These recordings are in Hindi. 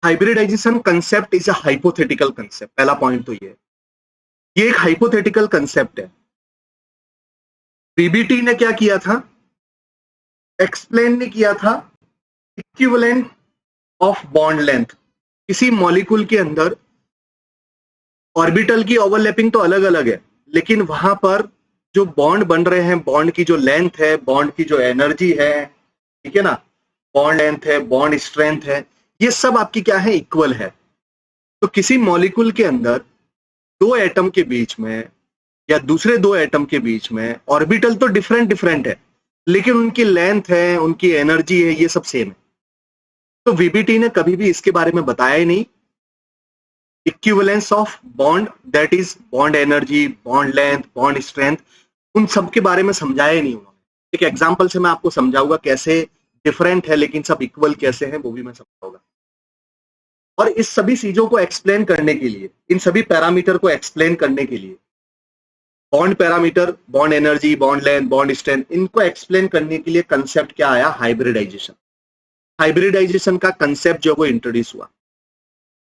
Hybridisation concept is a hypothetical concept. पहला पॉइंट तो ये एक हाइपोथेटिकल कंसेप्ट है। पीबीटी ने क्या किया था, एक्सप्लेन नहीं किया था इक्विवेलेंट ऑफ बॉन्ड लेंथ। किसी मॉलिक्यूल के अंदर ऑर्बिटल की ओवरलैपिंग तो अलग अलग है, लेकिन वहां पर जो बॉन्ड बन रहे हैं, बॉन्ड की जो लेंथ है, बॉन्ड की जो एनर्जी है, ठीक है ना, बॉन्ड लेंथ है, बॉन्ड स्ट्रेंथ है, ये सब आपकी क्या है, इक्वल है। तो किसी मॉलिक्यूल के अंदर दो एटम के बीच में या दूसरे दो एटम के बीच में ऑर्बिटल तो डिफरेंट डिफरेंट है, लेकिन उनकी लेंथ है, उनकी एनर्जी है, ये सब सेम है। तो वीबीटी ने कभी भी इसके बारे में बताया ही नहीं equivalence of bond, that is bond energy, bond length, bond strength, उन सब के बारे में समझाया ही नहीं उन्होंने। एक एग्जांपल से मैं आपको समझाऊंगा कैसे डिफरेंट है लेकिन सब इक्वल कैसे हैं, वो भी मैं समझाऊंगा। और इस सभी चीजों को एक्सप्लेन करने के लिए, इन सभी पैरामीटर को एक्सप्लेन करने के लिए, bond parameter, bond energy, bond length, bond strength, इनको एक्सप्लेन करने के लिए कंसेप्ट क्या आया, हाइब्रिडाइजेशन। हाइब्रिडाइजेशन का कंसेप्ट जो वो इंट्रोड्यूस हुआ।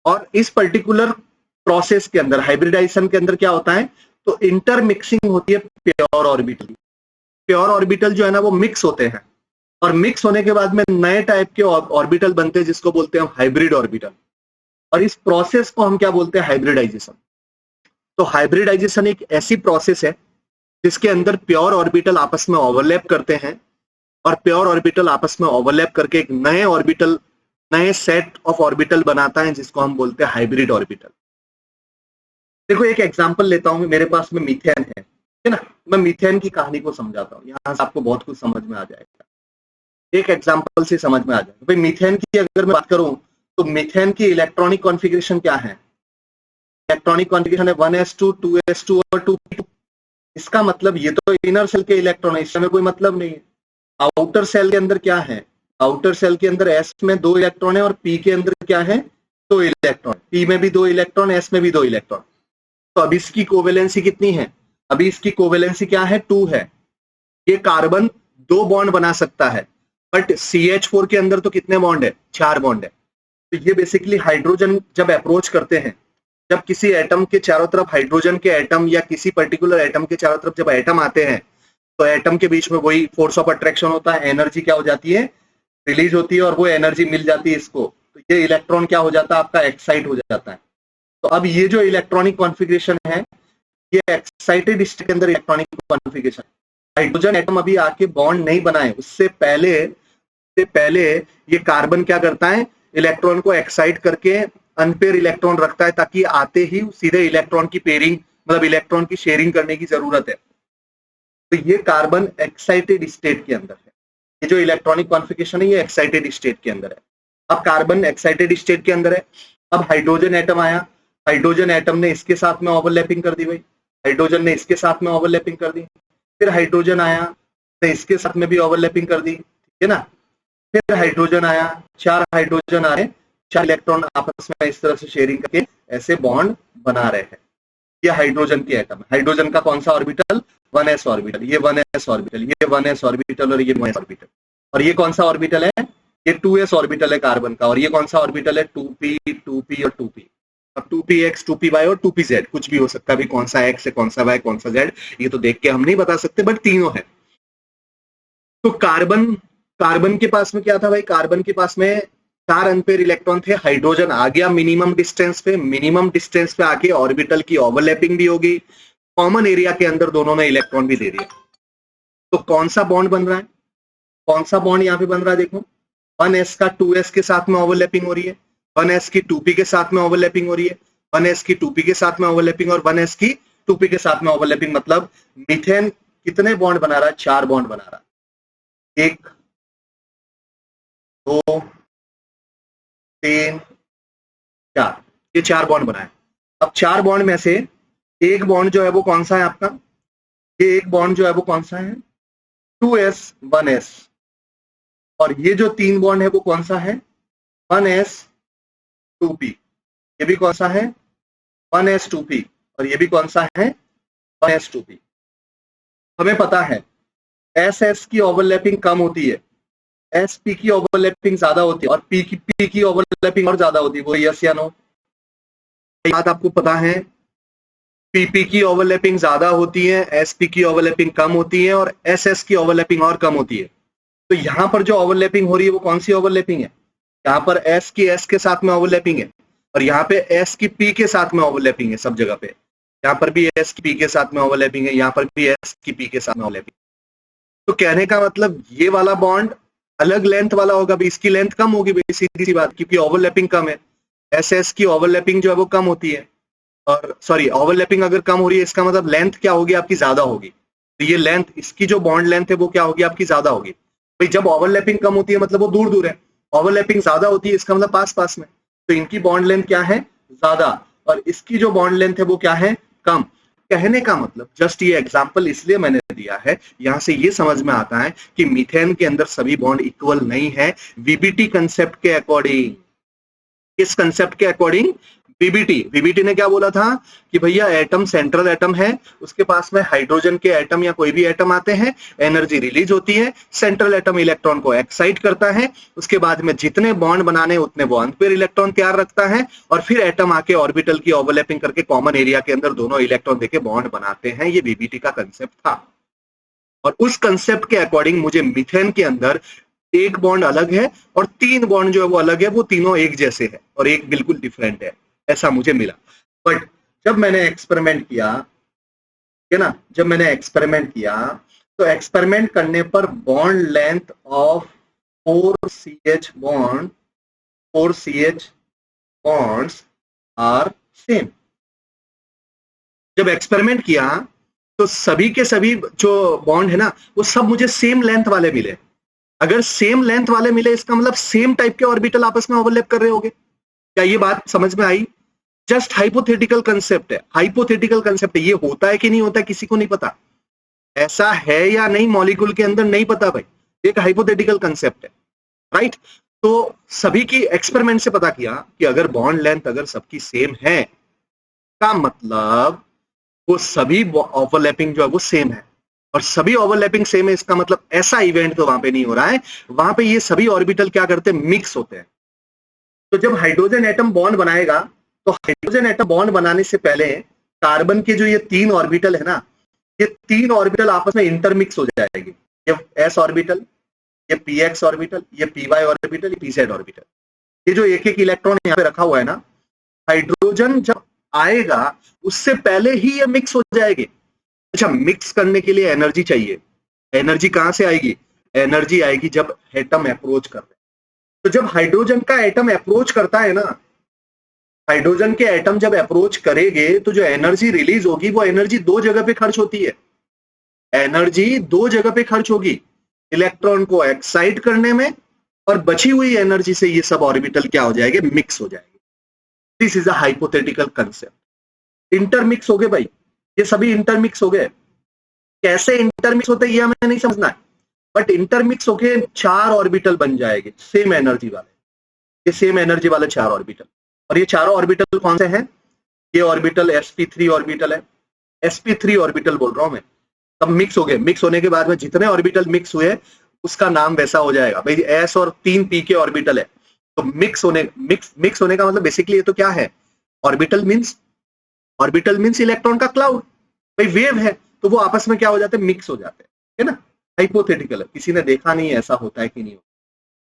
और इस पर्टिकुलर प्रोसेस के अंदर, हाइब्रिडाइजेशन के अंदर क्या होता है, तो इंटरमिक्सिंग होती है प्योर ऑर्बिटल। प्योर ऑर्बिटल जो है ना वो मिक्स होते हैं, और मिक्स होने के बाद में नए टाइप के ऑर्बिटल बनते हैं जिसको बोलते हैं हाइब्रिड ऑर्बिटल। और इस प्रोसेस को हम क्या बोलते हैं, हाइब्रिडाइजेशन। तो हाइब्रिडाइजेशन एक ऐसी प्रोसेस है जिसके अंदर प्योर ऑर्बिटल आपस में ओवरलैप करते हैं, और प्योर ऑर्बिटल आपस में ओवरलैप करके एक नए ऑर्बिटल, नए सेट ऑफ ऑर्बिटल बनाता है जिसको हम बोलते हैं हाइब्रिड ऑर्बिटल। देखो एक एग्जांपल लेता हूं, मेरे पास में मीथेन है ना, मैं मीथेन की कहानी को समझाता हूं, यहां से आपको बहुत कुछ समझ में आ जाएगा। एक एग्जांपल से समझ में आ जाएगा। भाई मीथेन की अगर मैं बात करूं तो मीथेन की इलेक्ट्रॉनिक कॉन्फ़िगरेशन क्या है, इलेक्ट्रॉनिक कॉन्फ़िगरेशन है 1s2 2s2 और 2p2। इसका मतलब ये तो इनर सेल के इलेक्ट्रॉन है, इसमें कोई मतलब नहीं है। आउटर सेल के अंदर क्या है, आउटर सेल के अंदर s में 2 इलेक्ट्रॉन है और p के अंदर क्या है, 2 इलेक्ट्रॉन। p में भी 2 इलेक्ट्रॉन, s में भी 2 इलेक्ट्रॉन। तो अभी इसकी कोवेलेंसी कितनी है, अभी इसकी कोवेलेंसी क्या है, 2 है। ये कार्बन 2 बॉन्ड बना सकता है, बट CH4 के अंदर तो कितने बॉन्ड है, 4 बॉन्ड है। तो ये बेसिकली हाइड्रोजन जब अप्रोच करते हैं, जब किसी एटम के चारों तरफ हाइड्रोजन के एटम या किसी पर्टिकुलर एटम के चारों तरफ जब एटम आते हैं, तो एटम के बीच में वही फोर्स ऑफ अट्रैक्शन होता है, एनर्जी क्या हो जाती है, रिलीज होती है, और वो एनर्जी मिल जाती है इसको। तो ये इलेक्ट्रॉन क्या हो जाता है, आपका एक्साइट हो जाता है। तो अब ये जो इलेक्ट्रॉनिक कॉन्फ़िगरेशन है, ये एक्साइटेड स्टेट के अंदर इलेक्ट्रॉनिक कॉन्फ़िगरेशन। हाइड्रोजन एटम अभी आके बॉन्ड नहीं बनाए, उससे पहले ये कार्बन क्या करता है, इलेक्ट्रॉन को एक्साइट करके अनपेयर इलेक्ट्रॉन रखता है, ताकि आते ही सीधे इलेक्ट्रॉन की पेयरिंग, मतलब इलेक्ट्रॉन की शेयरिंग करने की जरूरत है। तो ये कार्बन एक्साइटेड स्टेट के अंदर है, ये जो इलेक्ट्रॉनिक कॉन्फ़िगरेशन है ये एक्साइटेड स्टेट के अंदर है। अब कार्बन एक्साइटेड स्टेट के अंदर है, अब हाइड्रोजन एटम आया, हाइड्रोजन एटम ने इसके साथ में ओवरलैपिंग कर दी, भाई हाइड्रोजन ने इसके साथ में ओवरलैपिंग कर दी। फिर हाइड्रोजन आया तो इसके साथ में भी ओवरलैपिंग कर दी, ठीक है ना। फिर हाइड्रोजन आया, 4 हाइड्रोजन आ रहे, 4 इलेक्ट्रॉन आपस में इस तरह से शेयरिंग करके ऐसे बॉन्ड बना रहे हैं। ये हाइड्रोजन की एटम है। हाइड्रोजन का कौन सा ऑर्बिटल, 1s ऑर्बिटल, ये 1s ऑर्बिटल, ये 1s ऑर्बिटल और ये 1s ऑर्बिटल। और ये कौन सा ऑर्बिटल है, ये 2s ऑर्बिटल है कार्बन का। और ये कौन सा ऑर्बिटल है, 2p 2p और 2p। अब 2px 2py और 2pz कुछ भी हो सकता है, कौन सा x है, कौन सा y, कौन सा z, ये तो देख के हम नहीं बता सकते, बट तीनों है। तो कार्बन के पास में क्या था भाई, कार्बन के पास में 4 अनपेयर इलेक्ट्रॉन थे। हाइड्रोजन आ गया मिनिमम डिस्टेंस पे आके ऑर्बिटल की ओवरलैपिंग भी होगी, कॉमन एरिया के अंदर दोनों ने इलेक्ट्रॉन भी दे दिया। तो कौन सा बॉन्ड बन रहा है, कौन सा बॉन्ड यहाँ पे बन रहा है, देखो 1s का 2s के साथ में ओवरलैपिंग हो रही है, 1s की 2p के साथ में ओवरलैपिंग हो रही है, 1s की 2p के साथ में ओवरलैपिंग, और 1s की 2p के साथ में ओवरलैपिंग। मतलब मीथेन कितने बॉन्ड बना रहा है, 4 बॉन्ड बना रहा है, 1 2 3 4, ये 4 बॉन्ड बनाए। अब 4 बॉन्ड में से एक बॉन्ड जो है वो कौन सा है आपका, ये एक बॉन्ड जो है वो कौन सा है, 2s 1s। और ये जो 3 बॉन्ड है वो कौन सा है, 1s 2p। ये भी कौन सा है, 1s 2p। और ये भी कौन सा है, 1s 2p। हमें पता है ss की ओवरलैपिंग कम होती है, sp की ओवरलैपिंग ज्यादा होती है और p की ओवरलैपिंग और ज्यादा होती है, वो यस या नो? बात आपको पता है, pp की ओवरलैपिंग ज्यादा होती है, sp की ओवरलैपिंग कम होती है और ss की ओवरलैपिंग और कम होती है। तो यहां पर जो ओवरलैपिंग हो रही है वो कौन सी ओवरलैपिंग है? यहाँ पर s की s के साथ में ओवरलैपिंग है और यहाँ पे s की p के साथ में ओवरलैपिंग है सब जगह पे। यहाँ पर भी s की p के साथ में ओवरलैपिंग है, यहाँ पर भी s की p के साथ में ओवरलैपिंग। तो कहने का मतलब ये वाला बॉन्ड अलग लेंथ वाला होगा भाई, इसकी लेंथ कम होगी भाई, सीधी सी बात, क्योंकि ओवरलैपिंग कम है। एस की ओवरलैपिंग जो है वो कम होती है, और सॉरी ओवरलैपिंग अगर कम हो रही है इसका मतलब लेंथ क्या होगी आपकी, ज्यादा होगी। तो ये लेंथ, इसकी जो बॉन्ड लेंथ है वो क्या होगी आपकी, ज्यादा होगी भाई। जब ओवरलैपिंग कम होती है मतलब वो दूर दूर है, ओवरलैपिंग ज्यादा होती है इसका मतलब पास पास में। तो इनकी बॉन्ड लेंथ क्या है, ज्यादा, और इसकी जो बॉन्ड लेंथ है वो क्या है, कम। कहने का मतलब, जस्ट ये एग्जांपल इसलिए मैंने दिया है, यहां से ये समझ में आता है कि मीथेन के अंदर सभी बॉन्ड इक्वल नहीं है वीबीटी कंसेप्ट के अकॉर्डिंग। किस कंसेप्ट के अकॉर्डिंग? वीबीटी ने क्या बोला था कि भैया एटम सेंट्रल एटम है, उसके पास में हाइड्रोजन के एटम या कोई भी एटम आते हैं, एनर्जी रिलीज होती है, सेंट्रल एटम इलेक्ट्रॉन को एक्साइट करता है, उसके बाद में जितने बॉन्ड बनाने उतने वो अनपेयर इलेक्ट्रॉन तैयार रखता है, और फिर एटम आके ऑर्बिटल की ओवरलैपिंग करके कॉमन एरिया के अंदर दोनों इलेक्ट्रॉन देके बॉन्ड बनाते हैं। ये वीबीटी का कंसेप्ट था, और उस कंसेप्ट के अकॉर्डिंग मुझे मीथेन के अंदर एक बॉन्ड अलग है और तीन बॉन्ड जो है वो अलग है, वो तीनों एक जैसे है और एक बिल्कुल डिफरेंट है, ऐसा मुझे मिला। बट जब मैंने एक्सपेरिमेंट किया, है ना, जब मैंने एक्सपेरिमेंट किया तो एक्सपेरिमेंट करने पर bond length of 4CH bonds are same. जब एक्सपेरिमेंट किया तो सभी के सभी जो बॉन्ड है ना वो सब मुझे सेम लेंथ वाले मिले। अगर सेम लेंथ वाले मिले इसका मतलब सेम टाइप के ऑर्बिटल आपस में ओवरलैप कर रहे होंगे। क्या ये बात समझ में आई? जस्ट हाइपोथेटिकल कंसेप्ट है, हाइपोथेटिकल कंसेप्ट है, ये होता है कि नहीं होता है किसी को नहीं पता, ऐसा है या नहीं मॉलिक्यूल के अंदर नहीं पता भाई, एक हाइपोथेटिकल कंसेप्ट है, राइट। तो सभी की एक्सपेरिमेंट से पता किया कि अगर बॉन्ड लेंथ अगर सबकी सेम है का मतलब वो सभी ओवरलैपिंग जो है वो सेम है, और सभी ओवरलैपिंग सेम है इसका मतलब ऐसा इवेंट तो वहां पे नहीं हो रहा है, वहां पे ये सभी ऑर्बिटल क्या करते हैं, मिक्स होते हैं। तो जब हाइड्रोजन एटम बॉन्ड बनाएगा तो हाइड्रोजन एटम बॉन्ड बनाने से पहले कार्बन के जो ये तीन ऑर्बिटल है ना, ये तीन ऑर्बिटल आपस में इंटरमिक्स हो जाएगी। ये एस ऑर्बिटल, ये पी एक्स ऑर्बिटल, ये पी वाई ऑर्बिटल, ये पी जेड ऑर्बिटल, ये जो एक एक इलेक्ट्रॉन यहाँ पे रखा हुआ है ना, हाइड्रोजन जब आएगा उससे पहले ही ये मिक्स हो जाएगी। अच्छा, मिक्स करने के लिए एनर्जी चाहिए, एनर्जी कहां से आएगी? एनर्जी आएगी जब एटम अप्रोच कर रहे हैं। तो जब हाइड्रोजन का एटम अप्रोच करता है ना, हाइड्रोजन के एटम जब अप्रोच करेंगे तो जो एनर्जी रिलीज होगी वो एनर्जी दो जगह पे खर्च होती है, एनर्जी दो जगह पे खर्च होगी, इलेक्ट्रॉन को एक्साइट करने में, और बची हुई एनर्जी से ये सब ऑर्बिटल क्या हो जाएंगे, मिक्स हो जाएंगे। This is a hypothetical concept. Intermix हो गए भाई, ये सभी इंटरमिक्स हो गए। कैसे इंटरमिक्स होते हैं ये हमें नहीं समझना है, बट इंटरमिक्स होके चार ऑर्बिटल बन जाएंगे सेम एनर्जी वाले, ये सेम एनर्जी वाले चार ऑर्बिटल। और ये चारों ऑर्बिटल कौन से हैं? ये ऑर्बिटल sp3 ऑर्बिटल है, sp3 ऑर्बिटल बोल रहा हूं मैं। तब मिक्स हो गए, मिक्स होने के बाद में जितने ऑर्बिटल मिक्स हुए उसका नाम वैसा हो जाएगा भाई, s और 3 p के ऑर्बिटल है। तो मिक्स होने का मतलब बेसिकली ये तो क्या है, ऑर्बिटल मींस इलेक्ट्रॉन का क्लाउड भाई, वेव है, तो वो आपस में क्या हो जाते हैं, मिक्स हो जाते हैं, है ना। हाइपोथेटिकल है, किसी ने देखा नहीं है ऐसा होता है कि नहीं होता।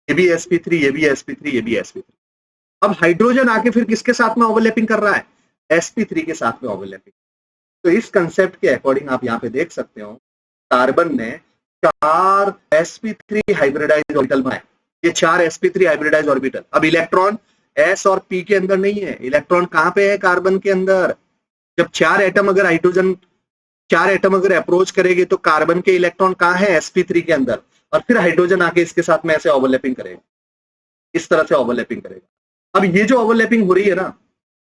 ये भी sp3, ये भी sp3, ये भी sp3। अब हाइड्रोजन आके फिर किसके साथ में ओवरलैपिंग कर रहा है, sp3 के साथ में ओवरलैपिंग। तो इस कंसेप्ट के अकॉर्डिंग आप यहाँ पे देख सकते हो, कार्बन ने चार sp3 हाइब्रिडाइज ऑर्बिटल बनाए, ये चार sp3 हाइब्रिडाइज ऑर्बिटल। अब इलेक्ट्रॉन s और p के अंदर नहीं है, इलेक्ट्रॉन कहां पे है, कार्बन के अंदर। जब चार एटम अगर अप्रोच करेंगे तो कार्बन के इलेक्ट्रॉन कहां है, sp3 के अंदर, और फिर हाइड्रोजन आके इसके साथ में ऐसे ओवरलैपिंग करेगा, इस तरह से ओवरलैपिंग करेगा। अब ये जो ओवरलैपिंग हो रही है ना,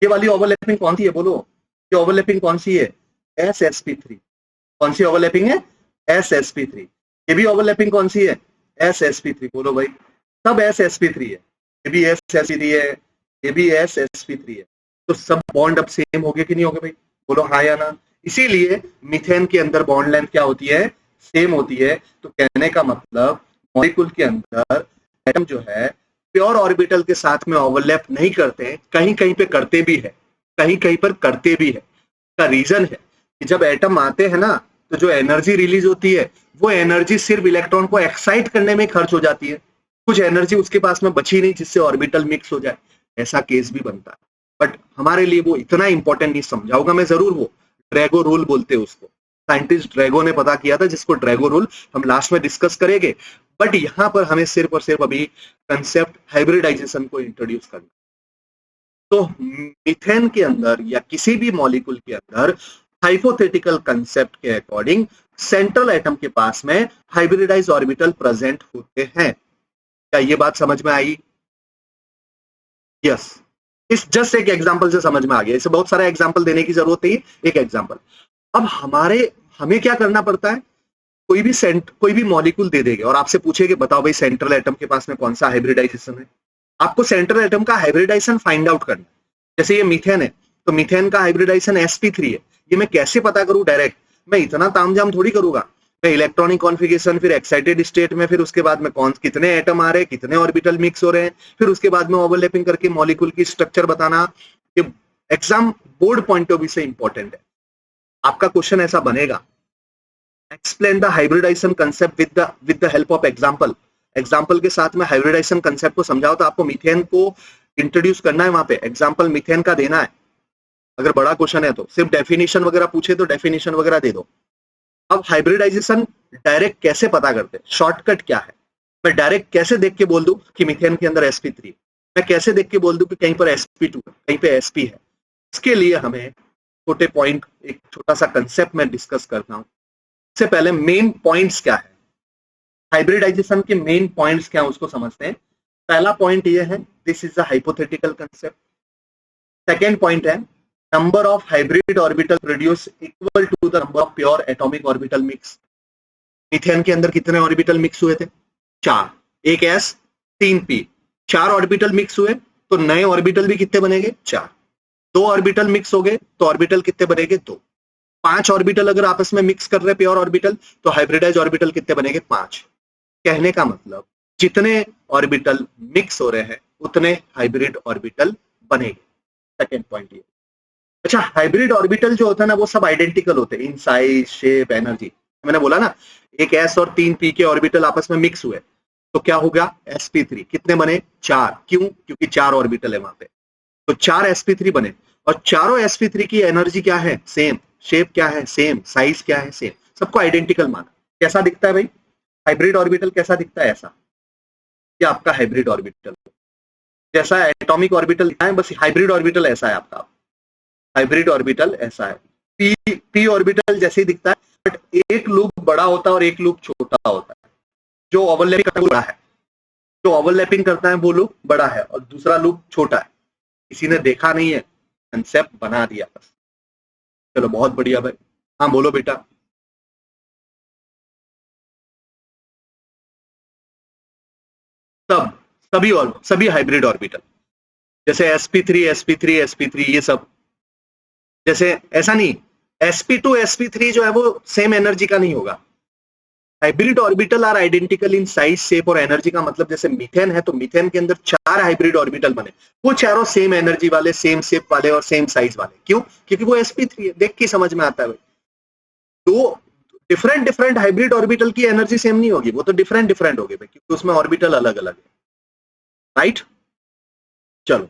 ये वाली ओवरलैपिंग कौन सी है बोलो, ये ओवरलैपिंग कौन सी है, sp3। कौन सी ओवरलैपिंग है, sp3। ये भी ओवरलैपिंग कौन सी है, sp3। बोलो भाई, सब sp3 है, ये भी sp3 है, ये भी sp3 है। तो सब बॉन्ड अब सेम हो गए कि नहीं हो गए भाई, बोलो हाँ या ना। इसीलिए मीथेन के अंदर बॉन्ड लेंथ क्या होती है, सेम होती है। तो कहने का मतलब मॉलिक्यूल के अंदर एटम जो है प्योर ऑर्बिटल के साथ में ओवरलैप नहीं करते हैं, कहीं कहीं पे करते भी है, कहीं कहीं पर करते भी है। का रीजन है कि जब एटम आते हैं ना, तो जो एनर्जी रिलीज होती है वो एनर्जी सिर्फ इलेक्ट्रॉन को एक्साइट करने में खर्च हो जाती है, कुछ एनर्जी उसके पास में बची नहीं जिससे ऑर्बिटल मिक्स हो जाए। ऐसा केस भी बनता है, बट हमारे लिए वो इतना इंपॉर्टेंट नहीं, समझाऊंगा मैं जरूर। वो ड्रैगो रूल बोलते हैं उसको, साइंटिस्ट ड्रैगो ने पता किया था, जिसको ड्रैगो रूल हम लास्ट में डिस्कस करेंगे। बट यहां पर हमें सिर्फ और सिर्फ अभी कंसेप्ट हाइब्रिडाइजेशन को इंट्रोड्यूस करना। तो मीथेन के अंदर या किसी भी मॉलिक्यूल के अंदर हाइपोथेटिकल कंसेप्ट के अकॉर्डिंग सेंट्रल एटम के पास में हाइब्रिडाइज ऑर्बिटल प्रेजेंट होते हैं। क्या ये बात समझ में आई? यस। इस जस्ट एक एग्जांपल से समझ में आ गया, इसे बहुत सारा एग्जांपल देने की जरूरत नहीं, एक एग्जांपल। अब हमें क्या करना पड़ता है, कोई भी मॉलिक्यूल दे देंगे और आपसे पूछेंगे बताओ भाई सेंट्रल एटम के पास में कौन सा हाइब्रिडाइजेशन है। आपको सेंट्रल एटम का हाइब्रिडाइजेशन फाइंड आउट करना है। जैसे ये मीथेन है, तो मीथेन का हाइब्रिडाइजेशन sp3 है। ये मैं कैसे पता करूं डायरेक्ट? मैं इतना तामझाम थोड़ी करूंगा। मैं इलेक्ट्रॉनिक कॉन्फ़िगरेशन, फिर एक्साइटेड स्टेट में, फिर उसके बाद में कितने एटम आ रहे हैं, कितने ऑर्बिटल मिक्स हो रहे हैं, फिर उसके बाद में ओवरलैपिंग करके मॉलिक्यूल की स्ट्रक्चर बताना, ये exam board point of view से इंपॉर्टेंट है। आपका क्वेश्चन ऐसा बनेगा, explain the hybridization concept with the help of example. Example के साथ में हाइब्रिडाइजेशन कंसेप्ट को समझाओ। तो आपको मीथेन को इंट्रोड्यूस करना है, वहां पे एग्जांपल मीथेन का देना है। अगर बड़ा क्वेश्चन है तो सिर्फ डेफिनेशन वगैरह पूछे तो डेफिनेशन वगैरह दे दो। अब हाइब्रिडाइजेशन डायरेक्ट कैसे पता करते हैं, शॉर्टकट क्या है? मैं डायरेक्ट कैसे देख के बोल दूं कि मीथेन के अंदर sp3, मैं कैसे देख के बोल दूं कि कहीं पर sp2 है, कहीं पे sp है? इसके लिए हमें छोटे पॉइंट, एक छोटा सा कंसेप्ट मैं डिस्कस करता हूं। इससे पहले मेन पॉइंट्स क्या है, हाइब्रिडाइजेशन के मेन पॉइंट्स क्या है उसको समझते हैं। पहला पॉइंट ये है, this is a hypothetical concept. Second point है, number of hybrid orbital produce equal to the number of pure atomic orbital mix. Methane के अंदर कितने ऑर्बिटल मिक्स हुए थे? 4, एक s 3 p। 4 ऑर्बिटल मिक्स हुए तो नए ऑर्बिटल भी कितने बनेंगे? 4। 2 ऑर्बिटल मिक्स हो गए तो ऑर्बिटल कितने बनेंगे? 2। 5 ऑर्बिटल अगर आपस में मिक्स कर रहे हैं प्योर ऑर्बिटल, तो हाइब्रिडाइज ऑर्बिटल कितने बनेंगे? 5। कहने का मतलब जितने ऑर्बिटल मिक्स हो रहे हैं उतने हाइब्रिड ऑर्बिटल बनेंगे। सेकेंड पॉइंट ये। अच्छा, हाइब्रिड ऑर्बिटल जो होता है ना, वो सब आइडेंटिकल होते हैं इन साइज, शेप, एनर्जी। मैंने बोला ना, एक s और 3 p के ऑर्बिटल आपस में मिक्स हुए तो क्या होगा? sp3। कितने बने? 4। क्यों? क्योंकि 4 ऑर्बिटल है वहां पे, तो 4 sp3 बने। और चारों sp3 की एनर्जी क्या है? सेम। शेप क्या है? सेम। साइज क्या है? सेम। सबको आइडेंटिकल माना। कैसा दिखता है भाई हाइब्रिड ऑर्बिटल? कैसा दिखता है? ऐसा। क्या आपका हाइब्रिड ऑर्बिटल जैसा एटॉमिक ऑर्बिटल दिखा है, बस हाइब्रिड ऑर्बिटल ऐसा है आपका। हाइब्रिड ऑर्बिटल ऐसा है, पी ऑर्बिटल जैसे ही दिखता है, बट एक लूप बड़ा होता है और एक लूप छोटा होता है। जो ओवरलैपिंग करता है वो बड़ा है, जो ओवरलैपिंग करता है वो लूप बड़ा है और दूसरा लूप छोटा है। किसी ने देखा नहीं है, कंसेप्ट बना दिया बस। चलो बहुत बढ़िया भाई। हाँ बोलो बेटा। सब सभी हाइब्रिड ऑर्बिटल, जैसे sp3 sp3 sp3 ये सब। जैसे ऐसा नहीं, sp2 sp3 जो है वो सेम एनर्जी का नहीं होगा। Hybrid orbital are identical in size, shape और एनर्जी। का मतलब जैसे मीथेन है तो मीथेन के अंदर 4 हाइब्रिड ऑर्बिटल बने, वो चारों सेम एनर्जी वाले, सेम शेप वाले और सेम साइज वाले। क्यों? क्योंकि वो sp3 है। देख के समझ में आता है भाई। तो डिफरेंट हाइब्रिड ऑर्बिटल की एनर्जी सेम नहीं होगी, वो तो डिफरेंट होगी भाई, क्योंकि उसमें ऑर्बिटल अलग अलग है। राइट? चलो।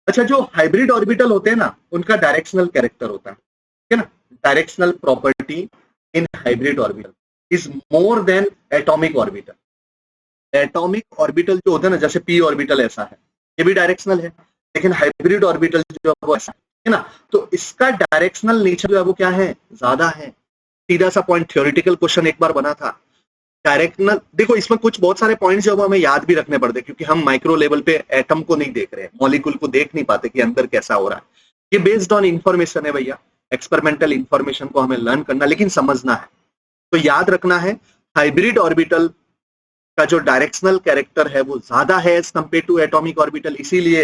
अच्छा, जो हाइब्रिड ऑर्बिटल होते हैं ना, उनका डायरेक्शनल कैरेक्टर होता है, ठीक है ना। Directional property in hybrid orbital is more than atomic orbital. Atomic orbital जो होता है ना, जैसे पी ऑर्बिटल ऐसा है, ये भी डायरेक्शनल है, लेकिन हाइब्रिड ऑर्बिटल जो है वो ऐसा है ना। तो इसका डायरेक्शनल नेचर जो है वो क्या है? ज्यादा है। सीधा सा पॉइंट, थ्योरेटिकल क्वेश्चन एक बार बना था। डायरेक्शनल, देखो इसमें कुछ बहुत सारे पॉइंट्स जो हमें याद भी रखने पड़ते, क्योंकि हम माइक्रो लेवल पे एटम को नहीं देख रहे हैं, मॉलिक्यूल को देख नहीं पाते कि अंदर कैसा हो रहा है। ये बेस्ड ऑन इंफॉर्मेशन है भैया, एक्सपेरिमेंटल इंफॉर्मेशन को हमें लर्न करना, लेकिन समझना है। तो याद रखना है, हाइब्रिड ऑर्बिटल का जो डायरेक्शनल कैरेक्टर है वो ज्यादा है as compare to atomic orbital. इसीलिए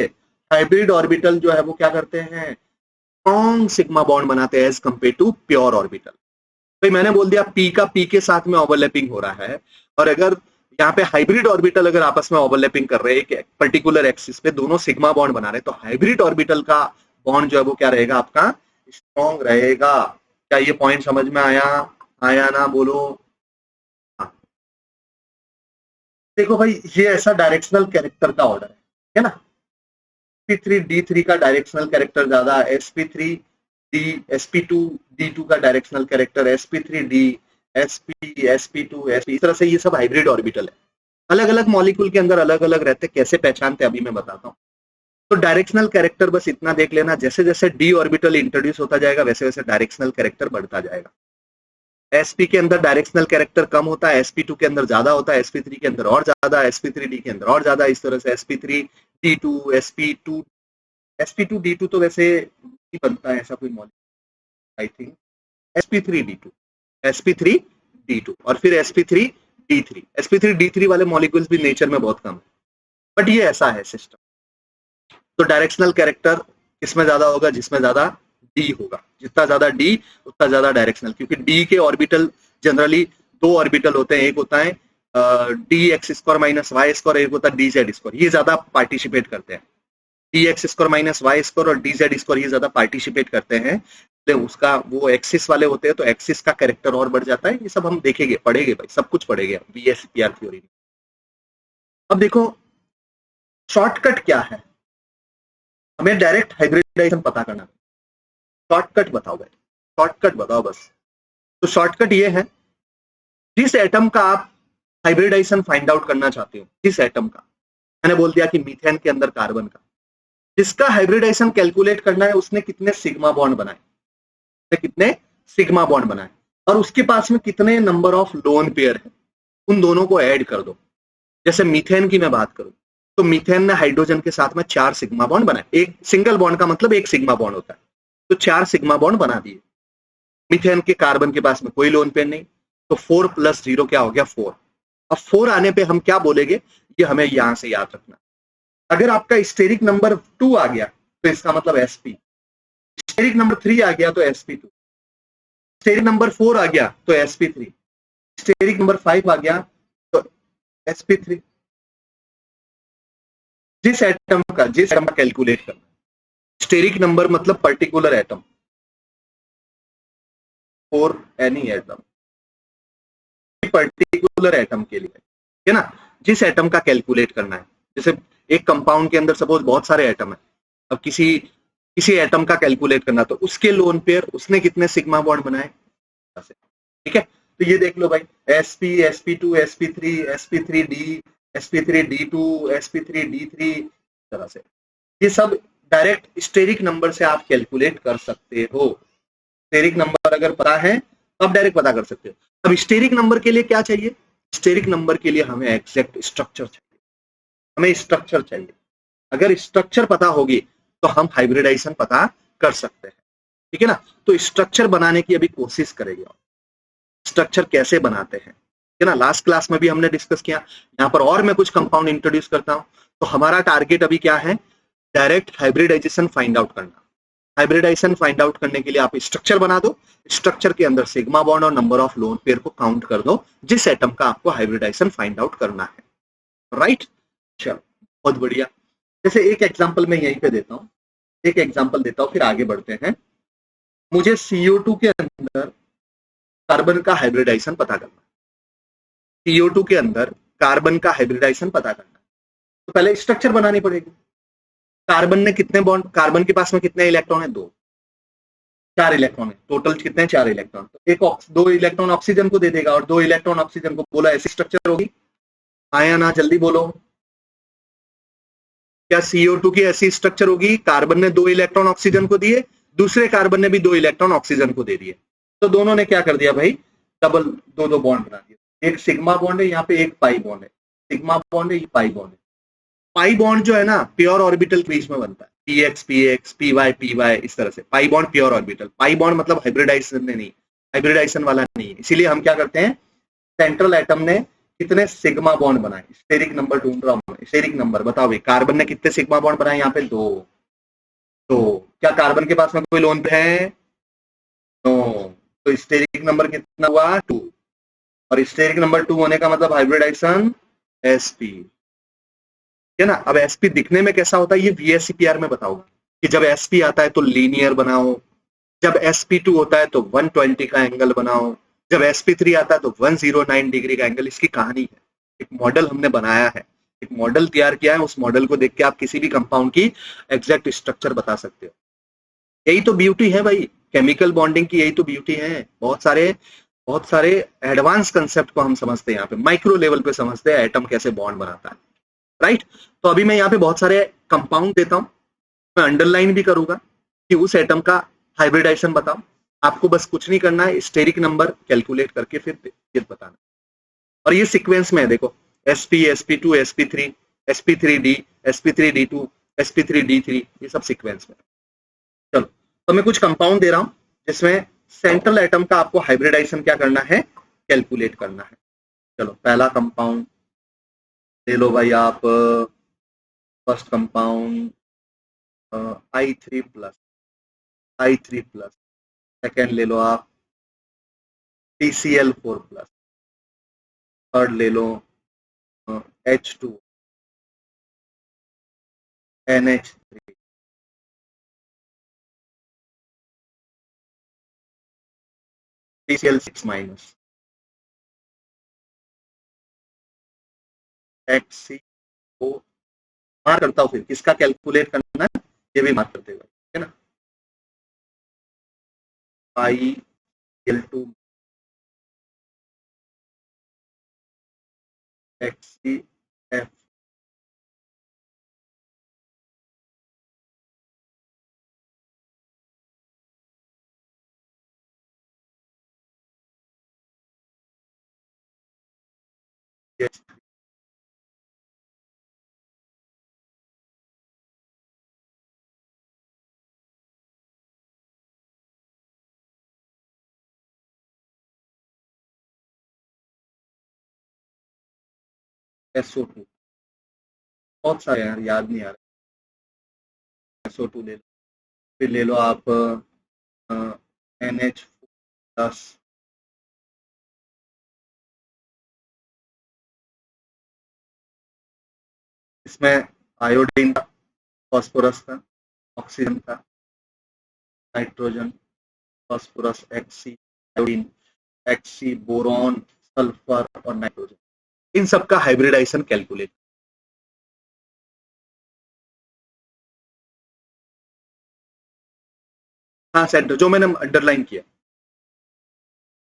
हाइब्रिड ऑर्बिटल जो है वो क्या करते हैं? स्ट्रॉन्ग सिग्मा बॉन्ड बनाते हैं as compare to pure orbital. भाई मैंने बोल दिया पी का पी के साथ में ओवरलैपिंग हो रहा है, और अगर यहाँ पे हाइब्रिड ऑर्बिटल अगर आपस में ओवरलैपिंग कर रहे हैं एक पर्टिकुलर एक्सिस पे, दोनों सिग्मा बॉन्ड बना रहे हैं, तो हाइब्रिड ऑर्बिटल का बॉन्ड जो है वो क्या रहेगा आपका, स्ट्रॉन्ग रहेगा। क्या ये पॉइंट समझ में आया? आया ना, बोलो। हाँ। देखो भाई, ये ऐसा डायरेक्शनल कैरेक्टर का ऑर्डर है ना। sp3 d3 का डायरेक्शनल कैरेक्टर ज्यादा, sp3 d sp2 d2 का directional character, sp3 d sp sp2 sp, इस तरह से ये सब हाइब्रिड ऑर्बिटल है। अलग अलग मॉलिक्यूल के अंदर अलग अलग रहते, कैसे पहचानते अभी मैं बताता हूँ। तो डायरेक्शनल कैरेक्टर बस इतना देख लेना, जैसे जैसे डी ऑर्बिटल इंट्रोड्यूस होता जाएगा वैसे वैसे डायरेक्शनल कैरेक्टर बढ़ता जाएगा। sp के अंदर डायरेक्शनल कैरेक्टर कम होता है, sp2 के अंदर ज्यादा होता है, sp3 के अंदर और ज्यादा, sp3d के अंदर और ज्यादा, इस तरह से sp3d2 sp2 sp2d2 तो वैसे नहीं बनता है ऐसा कोई molecule, I think sp3d2 sp3d2 और फिर sp3d3 sp3d3 वाले मॉलिक्यूल्स भी नेचर में बहुत कम है, बट ये ऐसा है सिस्टम। तो डायरेक्शनल कैरेक्टर किसमें ज्यादा होगा? जिसमें ज्यादा डी होगा, जितना ज्यादा डी उतना ज्यादा डायरेक्शनल, क्योंकि डी के ऑर्बिटल जनरली दो ऑर्बिटल होते हैं, एक होता है d x square minus y square, एक होता है डी जेड स्क्वायर, ये ज्यादा पार्टिसिपेट करते हैं। D x square minus y square और डी जेड स्क्वायर ये ज्यादा पार्टिसिपेट करते हैं, तो उसका वो एक्सिस वाले होते हैं, तो एक्सिस का कैरेक्टर और बढ़ जाता है। ये सब हम देखेंगे, पढ़ेंगे भाई, सब कुछ पढ़ेंगे VSEPR थ्योरी। अब देखो शॉर्टकट क्या है, हमें डायरेक्ट हाइब्रिडाइजेशन पता करना। शॉर्टकट बताओ भाई, शॉर्टकट बताओ बस। तो शॉर्टकट ये है, जिस एटम का आप हाइब्रिडाइजेशन फाइंड आउट करना चाहते हो, जिस एटम का, मैंने बोल दिया कि मीथेन के अंदर कार्बन का, जिसका हाइब्रिडाइजेशन कैलकुलेट करना है, उसने कितने सिग्मा बॉन्ड बनाए, कितने सिग्मा बॉन्ड बनाए, और उसके पास में कितने नंबर ऑफ लोन पेयर है, उन दोनों को ऐड कर दो। जैसे मीथेन की मैं बात करूं, तो मीथेन ने हाइड्रोजन के साथ में 4 सिग्मा बॉन्ड बनाए। एक सिंगल बॉन्ड का मतलब एक सिग्मा बॉन्ड होता है, तो 4 सिग्मा बॉन्ड बना दिए। मीथेन के कार्बन के पास में कोई लोन पेयर नहीं, तो 4 + 0 क्या हो गया? 4। अब 4 आने पे हम क्या बोलेंगे, ये हमें यहां से याद रखना। अगर आपका स्टेरिक नंबर 2 आ गया तो इसका मतलब sp, स्टेरिक नंबर 3 आ गया तो sp2, स्टेरिक नंबर 4 आ गया तो sp3, स्टेरिक नंबर 5 आ गया तो sp3। जिस एटम का कैलकुलेट करना, स्टेरिक नंबर मतलब particular atom, for any atom, particular atom के लिए, है ना, जिस एटम का कैलकुलेट करना है। जैसे एक कंपाउंड के अंदर सपोज बहुत सारे एटम है, अब किसी एटम का कैलकुलेट करना, तो उसके लोन पेयर, उसने कितने सिग्मा बॉन्ड बनाए, ठीक है। तो ये देख लो भाई, sp sp2 sp3 sp3d sp3d2 sp3d3, तरह से ये सब डायरेक्ट स्टेरिक नंबर से आप कैलकुलेट कर सकते हो। स्टेरिक नंबर अगर पता है तो आप डायरेक्ट पता कर सकते हो। अब स्टेरिक नंबर के लिए क्या चाहिए? स्टेरिक नंबर के लिए हमें एग्जैक्ट स्ट्रक्चर चाहिए, हमें स्ट्रक्चर चाहिए। अगर स्ट्रक्चर पता होगी तो हम हाइब्रिडाइजेशन पता कर सकते हैं, ठीक है ना। तो स्ट्रक्चर बनाने की अभी कोशिश करेंगे, स्ट्रक्चर कैसे बनाते हैं, है ना। लास्ट क्लास में भी हमने डिस्कस किया, यहाँ पर और मैं कुछ कंपाउंड इंट्रोड्यूस करता हूँ। तो हमारा टारगेट अभी क्या है? डायरेक्ट हाइब्रिडाइजेशन फाइंड आउट करना। हाइब्रिडाइजेशन फाइंड आउट करने के लिए आप स्ट्रक्चर बना दो, स्ट्रक्चर के अंदर सिग्मा बॉन्ड और नंबर ऑफ लोन पेयर को काउंट कर दो, जिस एटम का आपको हाइब्रिडाइजेशन फाइंड आउट करना है, राइट। चलो बहुत बढ़िया। जैसे एक एग्जांपल मैं यहीं पे देता हूँ, एक एग्जांपल देता हूँ, फिर आगे बढ़ते हैं। मुझे CO2 के अंदर कार्बन का हाइब्रिडाइजेशन पता करना, CO2 के अंदर कार्बन का हाइब्रिडाइजेशन पता करना, तो पहले स्ट्रक्चर बनानी पड़ेगी। कार्बन ने कितने बॉन्ड, कार्बन के पास में कितने इलेक्ट्रॉन है? 2, 4 इलेक्ट्रॉन है टोटल। कितने? 4 इलेक्ट्रॉन। तो 2 इलेक्ट्रॉन ऑक्सीजन को दे देगा और 2 इलेक्ट्रॉन ऑक्सीजन को। बोला ऐसी स्ट्रक्चर होगी? आया ना, जल्दी बोलो। क्या CO2 की ऐसी स्ट्रक्चर होगी? कार्बन ने 2 इलेक्ट्रॉन ऑक्सीजन को दिए, दूसरे कार्बन ने भी 2 इलेक्ट्रॉन ऑक्सीजन को दे दिए, तो दोनों ने क्या कर दिया भाई? डबल 2 बॉन्ड बना दिया। एक सिग्मा बॉन्ड है, यहाँ पे एक पाई बॉन्ड है, सिग्मा बॉन्ड है, ये पाई बॉन्ड है। पाई बॉन्ड जो है ना, प्योर ऑर्बिटल के बीच में बनता है, px px py py, इस तरह से pi bond pure orbital. Pi bond मतलब हाइब्रिडाइजेशन नहीं, हाइब्रिडाइजेशन वाला नहीं। इसीलिए हम क्या करते हैं, सेंट्रल एटम ने कितने सिग्मा बॉन्ड बनाए, स्टेरिक नंबर ढूंढ रहा हूं। स्टेरिक नंबर बताओ भाई, कार्बन ने कितने सिग्मा बॉन्ड बनाए? यहाँ पे 2। तो क्या कार्बन के पास में कोई लोन पे है? नो। तो स्टेरिक नंबर कितना हुआ? 2। और स्टेरिक नंबर 2 होने का मतलब हाइब्रिडाइजेशन sp, है ना। अब sp दिखने में कैसा होता है ये VSEPR में बताऊंगा कि जब sp आता है तो लीनियर बनाओ, जब sp2 होता है तो 120 का एंगल बनाओ, जब sp3 आता है तो 109 डिग्री का एंगल। इसकी कहानी है, एक मॉडल हमने बनाया है, एक मॉडल तैयार किया है, उस मॉडल को देख के आप किसी भी कंपाउंड की एग्जैक्ट स्ट्रक्चर बता सकते हो। यही तो ब्यूटी है भाई केमिकल बॉन्डिंग की, यही तो ब्यूटी है। बहुत सारे एडवांस कंसेप्ट को हम समझते हैं, यहाँ पे माइक्रो लेवल पे समझते हैं एटम कैसे बॉन्ड बनाता है, राइट। तो अभी मैं यहाँ पे बहुत सारे कंपाउंड देता हूँ, मैं अंडरलाइन भी करूंगा कि उस एटम का हाइब्रिडाइजेशन बताओ। आपको बस कुछ नहीं करना है, स्टेरिक नंबर कैलकुलेट करके फिर बताना। और ये सीक्वेंस में है, देखो sp sp2 sp3 sp3d sp3d2 sp3d3, ये सब सीक्वेंस में। चलो तो मैं कुछ कंपाउंड दे रहा हूं जिसमें सेंट्रल एटम का आपको हाइब्रिडाइजेशन क्या करना है, कैलकुलेट करना है। चलो पहला कंपाउंड ले लो भाई आप, फर्स्ट कंपाउंड I3+, सेकेंड ले लो आप PCl4+, थर्ड ले लो H2 NH3, PCl6- HCO। मार करता हूँ, फिर किसका कैलकुलेट करना है ये भी मार करते हुए, है ना। IL2 HCF, SO2, बहुत सारे यार याद नहीं आ रहे। SO2 ले लो, फिर ले लो आप NH+, इसमें आयोडीन था, फास्फोरस था, ऑक्सीजन था, nitrogen, phosphorus Hc, iodine Hc, boron, sulphur और नाइट्रोजन, इन सब का हाइब्रिडाइजेशन कैलकुलेट। हाँ सेंटर जो मैंने अंडरलाइन किया,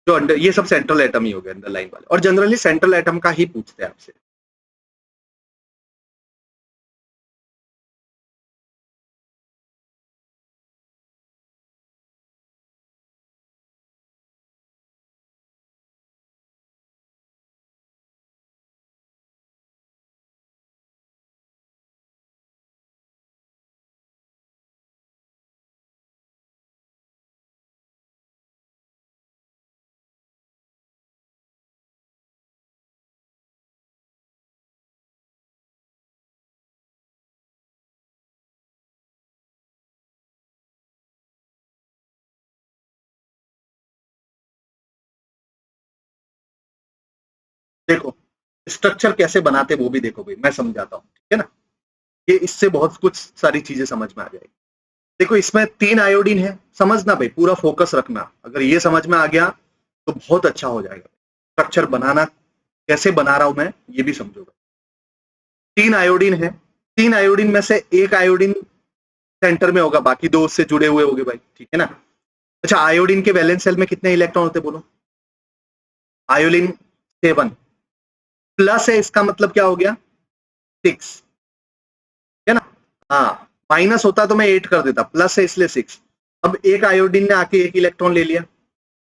जो अंडर, ये सब सेंट्रल एटम ही हो गए अंडरलाइन वाले, और जनरली सेंट्रल एटम का ही पूछते हैं आपसे। देखो स्ट्रक्चर कैसे बनाते वो भी देखो भाई, मैं समझाता हूँ, ठीक है ना। ये इससे बहुत कुछ सारी चीजें समझ में आ जाएगी। देखो इसमें 3 आयोडीन है, समझना भाई, पूरा फोकस रखना, अगर ये समझ में आ गया तो बहुत अच्छा हो जाएगा। स्ट्रक्चर बनाना कैसे बना रहा हूं मैं ये भी समझोगा। 3 आयोडीन है, 3 आयोडीन में से एक आयोडीन सेंटर में होगा, बाकी दो उससे जुड़े हुए होंगे भाई, ठीक है ना। अच्छा आयोडीन के वैलेंस शेल में कितने इलेक्ट्रॉन होते बोलो, आयोडीन 7, प्लस है इसका मतलब क्या हो गया 6, है ना। हाँ माइनस होता तो मैं 8 कर देता, प्लस है इसलिए 6। अब एक आयोडीन ने आके एक इलेक्ट्रॉन ले लिया,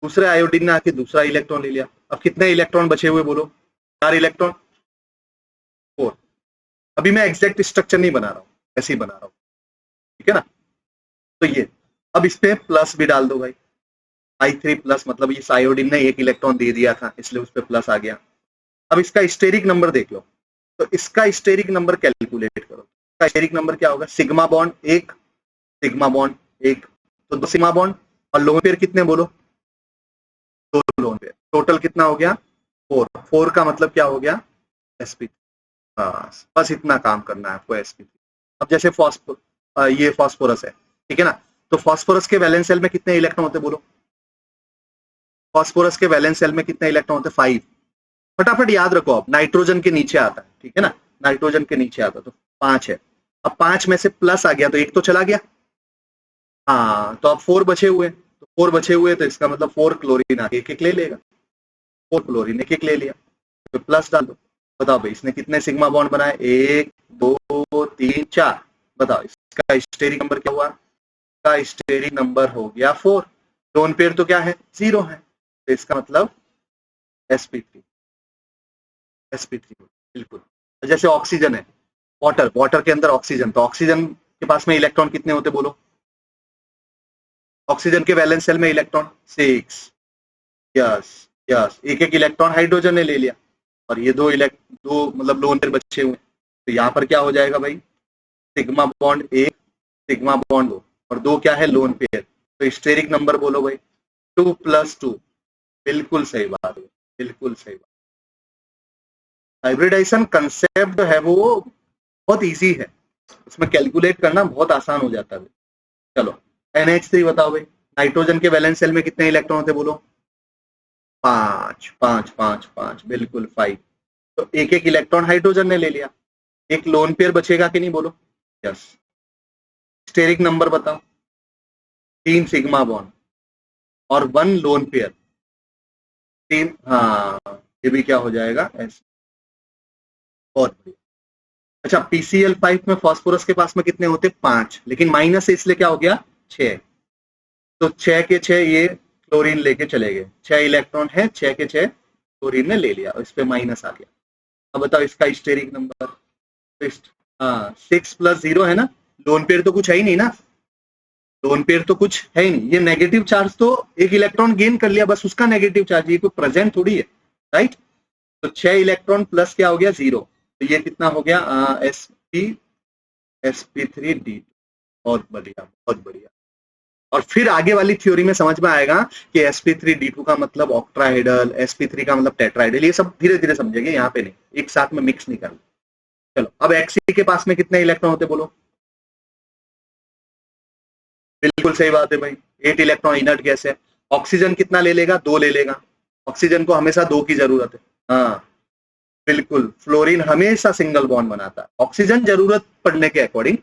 दूसरे आयोडीन ने आके दूसरा इलेक्ट्रॉन ले लिया, अब कितने इलेक्ट्रॉन बचे हुए बोलो, 4 इलेक्ट्रॉन, 4। अभी मैं एग्जैक्ट स्ट्रक्चर नहीं बना रहा हूँ, ऐसे ही बना रहा हूँ, ठीक है ना। तो ये अब इस पे प्लस भी डाल दो भाई, I3+ मतलब इस आयोडीन ने एक इलेक्ट्रॉन दे दिया था इसलिए उस पर प्लस आ गया। अब इसका स्टेरिक नंबर देख लो, तो इसका स्टेरिक नंबर कैलकुलेट करो। इसका स्टेरिक नंबर क्या होगा, सिग्मा बॉन्ड 1, सिग्मा बॉन्ड 1, तो 2 सिग्मा बॉन्ड, और लोन पेयर कितने बोलो, 2 लोन पेयर, टोटल कितना हो गया 4, 4 का मतलब क्या हो गया sp3, बस इतना काम करना है आपको sp3। अब जैसे ये फास्फोरस है, ठीक है ना, तो फास्फोरस के वैलेंस सेल में कितने इलेक्ट्रॉन होते हैं बोलो? फास्फोरस के वैलेंस सेल में कितने इलेक्ट्रॉन होते हैं? 5। फटाफट याद रखो, आप नाइट्रोजन के नीचे आता है, ठीक है ना, नाइट्रोजन के नीचे आता है, तो 5 है। अब 5 में से प्लस आ गया तो एक तो चला गया, हाँ, तो अब 4 बचे हुए, तो 4 बचे हुए, तो इसका मतलब 4 क्लोरीन आके एक एक ले लेगा, 4 क्लोरीन एक एक ले लिया, तो प्लस डाल दो। बताओ भाई इसने कितने सिग्मा बॉन्ड बनाए? 1 2 3 4। बताओ इसका स्टेरिक नंबर क्या हुआ? इसका स्टेरिक नंबर हो गया 4। लोन पेयर तो क्या है? 0 है, तो इसका मतलब sp3, sp3 बिल्कुल। जैसे ऑक्सीजन है, वाटर के अंदर ऑक्सीजन, तो ऑक्सीजन के पास में इलेक्ट्रॉन कितने होते बोलो? ऑक्सीजन के वैलेंस सेल में इलेक्ट्रॉन 6। यस, यस, एक एक इलेक्ट्रॉन हाइड्रोजन ने ले लिया, और ये दो मतलब लोन पेयर बचे हुए, तो यहाँ पर क्या हो जाएगा भाई? सिग्मा बॉन्ड 1, सिग्मा बॉन्ड 2, और 2 क्या है? Lone pair. तो स्टेरिक नंबर बोलो भाई, 2+2। बिल्कुल सही बात है, बिल्कुल सही बात। हाइब्रिडाइजेशन कंसेप्ट जो है वो बहुत इजी है, उसमें कैलकुलेट करना बहुत आसान हो जाता है। चलो NH3 बताओ भाई, नाइट्रोजन के वैलेंस सेल में कितने इलेक्ट्रॉन होते बोलो? 5 5 5 5, बिल्कुल 5। तो एक एक इलेक्ट्रॉन हाइड्रोजन ने ले लिया, एक लोन पेयर बचेगा कि नहीं बोलो? यस। स्टेरिक नंबर बताओ? 3 सिग्मा बॉन्ड और 1 लोन पेयर, 3, हाँ, ये भी क्या हो जाएगा? एस। बहुत बढ़िया। अच्छा, PCl5 में फास्फोरस के पास में कितने होते? 5, लेकिन माइनस है इसलिए क्या हो गया? 6। तो 6 के 6 ये क्लोरीन लेके चले गए, 6 इलेक्ट्रॉन है, 6 के 6 क्लोरीन ने ले लिया, इस पे माइनस आ गया। अब बताओ इसका स्टेरिक नंबर? हाँ, 6+0 है ना, लोन पेयर तो कुछ है ही नहीं ना, लोन पेयर तो कुछ है ही नहीं, ये नेगेटिव चार्ज तो एक इलेक्ट्रॉन गेन कर लिया, बस उसका नेगेटिव चार्ज, ये कोई प्रेजेंट थोड़ी है, राइट। तो 6 इलेक्ट्रॉन प्लस क्या हो गया? 0, तो ये कितना हो गया? sp3d। बहुत बढ़िया, बहुत बढ़िया। और फिर आगे वाली थ्योरी में समझ में आएगा कि sp3d2 का मतलब ऑक्ट्राहेड्रल, sp3 का मतलब टेट्राहेड्रल, ये सब धीरे धीरे समझेंगे, यहाँ पे नहीं, एक साथ में मिक्स नहीं करना। चलो, अब Xe के पास में कितने इलेक्ट्रॉन होते बोलो? बिल्कुल सही बात है भाई, 8 इलेक्ट्रॉन, इनर्ट गैस है। ऑक्सीजन कितना ले लेगा? 2 ले लेगा, ऑक्सीजन को हमेशा 2 की जरूरत है। हाँ बिल्कुल, फ्लोरीन हमेशा सिंगल बॉन्ड बनाता है, ऑक्सीजन जरूरत पड़ने के अकॉर्डिंग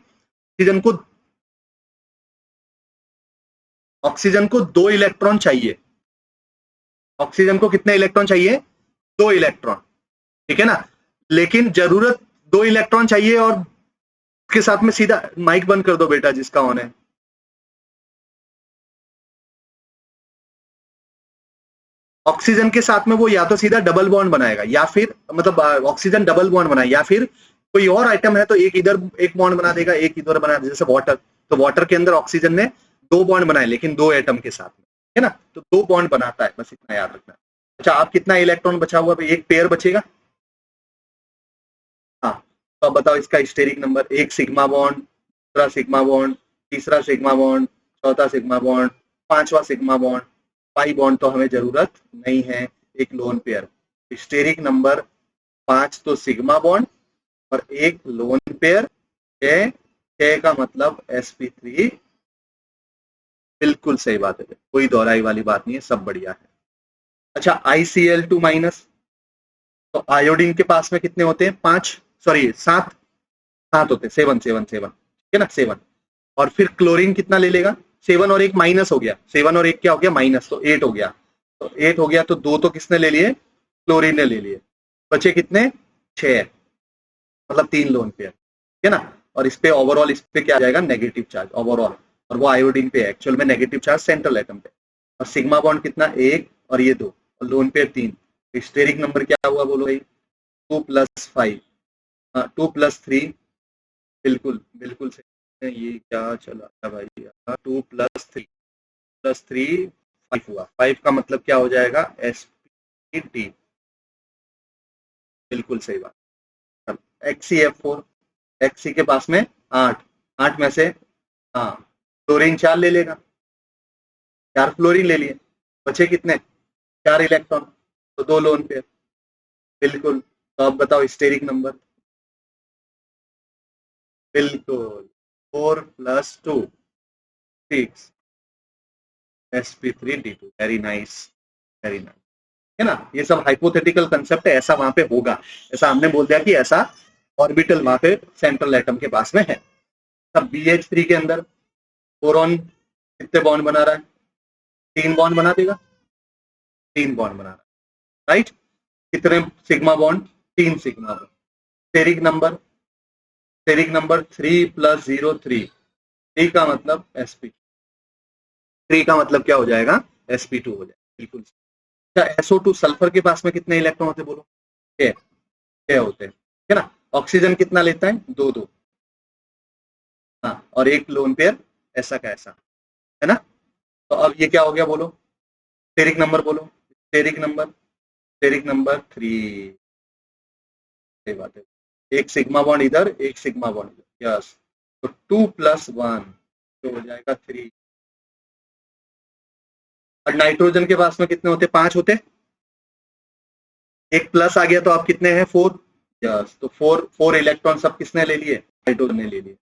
ऑक्सीजन को 2 इलेक्ट्रॉन चाहिए। ऑक्सीजन को कितने इलेक्ट्रॉन चाहिए? 2 इलेक्ट्रॉन, ठीक है ना, लेकिन जरूरत 2 इलेक्ट्रॉन चाहिए, और उसके साथ में सीधा माइक बंद कर दो बेटा जिसका ऑन है। ऑक्सीजन के साथ में वो या तो सीधा डबल बॉन्ड बनाएगा, या फिर मतलब ऑक्सीजन डबल बॉन्ड बनाए, या फिर कोई और आइटम है तो एक इधर एक बॉन्ड बना देगा, एक इधर बना देगा, जैसे वाटर, तो वाटर के अंदर ऑक्सीजन ने 2 बॉन्ड बनाए, लेकिन 2 एटम के साथ में, है ना, तो 2 बॉन्ड बनाता है, बस इतना याद रखना। अच्छा, आप कितना इलेक्ट्रॉन बचा हुआ? एक पेयर बचेगा, हाँ, तो अब बताओ इसका स्टेरिक नंबर? 1 सिग्मा बॉन्ड, दूसरा सिग्मा बॉन्ड, तीसरा सिग्मा बॉन्ड, चौथा सिग्मा बॉन्ड, 5वां सिग्मा बॉन्ड, पाई बॉन्ड तो हमें जरूरत नहीं है, एक लोन पेयर। स्टेरिक नंबर 5 तो सिग्मा बॉन्ड और एक लोन पेयर, 6, 6 का मतलब sp3। बिल्कुल सही बात है, कोई दोहराई वाली बात नहीं है, सब बढ़िया है। अच्छा, ICl2 माइनस, तो आयोडीन के पास में कितने होते हैं? 5, सॉरी 7, 7 होते हैं, 7 7 7, ठीक है ना, 7। और फिर क्लोरीन कितना ले लेगा? 7 और 1 माइनस हो गया, 7 और 1 क्या हो गया? माइनस, तो 8 हो गया, तो 8 हो गया, तो 2 तो किसने ले लिए? क्लोरीन ने ले लिए, बचे कितने? 6, मतलब 3 लोन पेयर, ठीक है ना। और इस पे ओवरऑल इस पे क्या आ जाएगा? नेगेटिव चार्ज ओवरऑल, और वो आयोडीन पे एक्चुअल में नेगेटिव चार्ज सेंट्रल एटम पे। और सिग्मा बॉन्ड कितना? 1 और ये 2, और लोन पेयर 3। स्टेरिक नंबर क्या हुआ बोलो भाई? 2+5, 2+3, बिल्कुल बिल्कुल सही। ये क्या चला था भाई? 2+3 5 हुआ, 5 का मतलब क्या हो जाएगा? sp3d। बिल्कुल सही बात। XeF4, XC के पास में 8, 8 में से, हाँ, क्लोरीन 4 ले लेगा, 4 फ्लोरीन ले लिए, बचे कितने? 4 इलेक्ट्रॉन, तो 2 लोन पेयर, बिल्कुल। तो अब बताओ स्टेरिक नंबर? बिल्कुल 4 + 2 6 sp3d2। Very nice, very nice, है ना। ये सब हाइपोथेटिकल कंसेप्ट है, ऐसा वहां पे होगा, ऐसा हमने बोल दिया कि ऐसा ऑर्बिटल वहां पे सेंट्रल एटम के पास में है। तब BH3 के अंदर बोरॉन कितने बॉन्ड बना रहा है? 3 बॉन्ड बना देगा, 3 बॉन्ड बना रहा है, राइट। कितने sigma bond? 3 sigma bond. Steric number 3 + 0 3, 3 का मतलब sp3 का मतलब क्या हो जाएगा? sp2 हो जाएगा, बिल्कुल। अच्छा, SO2 सल्फर के पास में कितने इलेक्ट्रॉन होते बोलो? 6 होते हैं, है ना। ऑक्सीजन कितना लेता है? 2 हाँ, और एक लोन पेयर ऐसा का ऐसा, है ना। तो अब ये क्या हो गया बोलो? स्टेरिक नंबर बोलो। Steric number 3। सही बात है, एक सिग्मा बॉन्ड इधर, एक सिग्मा बॉन्ड इधर, यस। तो 2 + 1 तो हो जाएगा 3। और नाइट्रोजन के पास में कितने होते? 5 होते। एक प्लस आ गया तो आप कितने हैं? 4, यस। तो 4 इलेक्ट्रॉन सब किसने ले लिए? नाइट्रोजन ने ले लिए,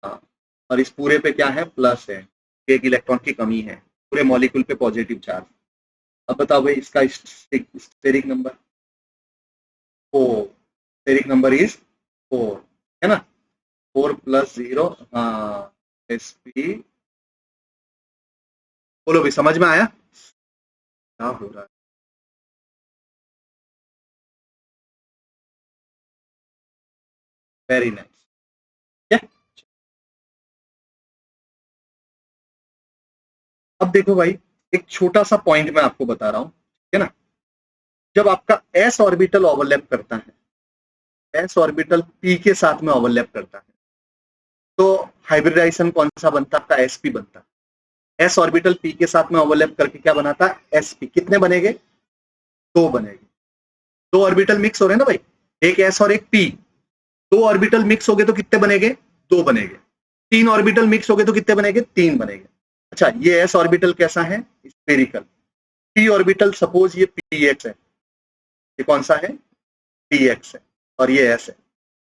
हाँ। और इस पूरे पे क्या है? प्लस है, एक इलेक्ट्रॉन की कमी है, पूरे मॉलिक्यूल पे पॉजिटिव चार्ज। अब बताओ भाई, इसका steric number 4, steric number is 4, है ना। 4 + 0, हाँ, sp। बोलो भाई, समझ में आया क्या हो रहा है? वेरी नाइस, क्या। अब देखो भाई, एक छोटा सा पॉइंट मैं आपको बता रहा हूँ, ठीक है ना। जब आपका s ऑर्बिटल ओवरलैप करता है, s ऑर्बिटल p के साथ में ओवरलैप करता है, तो हाइब्रिडाइजेशन कौन सा बनता है? आपका sp बनता है। s ऑर्बिटल p के साथ में ओवरलैप करके क्या बनाता है? sp। कितने बनेंगे? 2 बनेंगे। 2 ऑर्बिटल मिक्स हो रहे हैं ना भाई, एक s और एक p। 2 ऑर्बिटल मिक्स हो गए तो कितने बनेंगे? 2 बनेंगे। 3 ऑर्बिटल मिक्स हो गए तो कितने बनेंगे? 3 बनेंगे। अच्छा, ये s ऑर्बिटल कैसा है? स्फेरिकल। p ऑर्बिटल सपोज ये px है, ये कौन सा है? px है, और ये s है।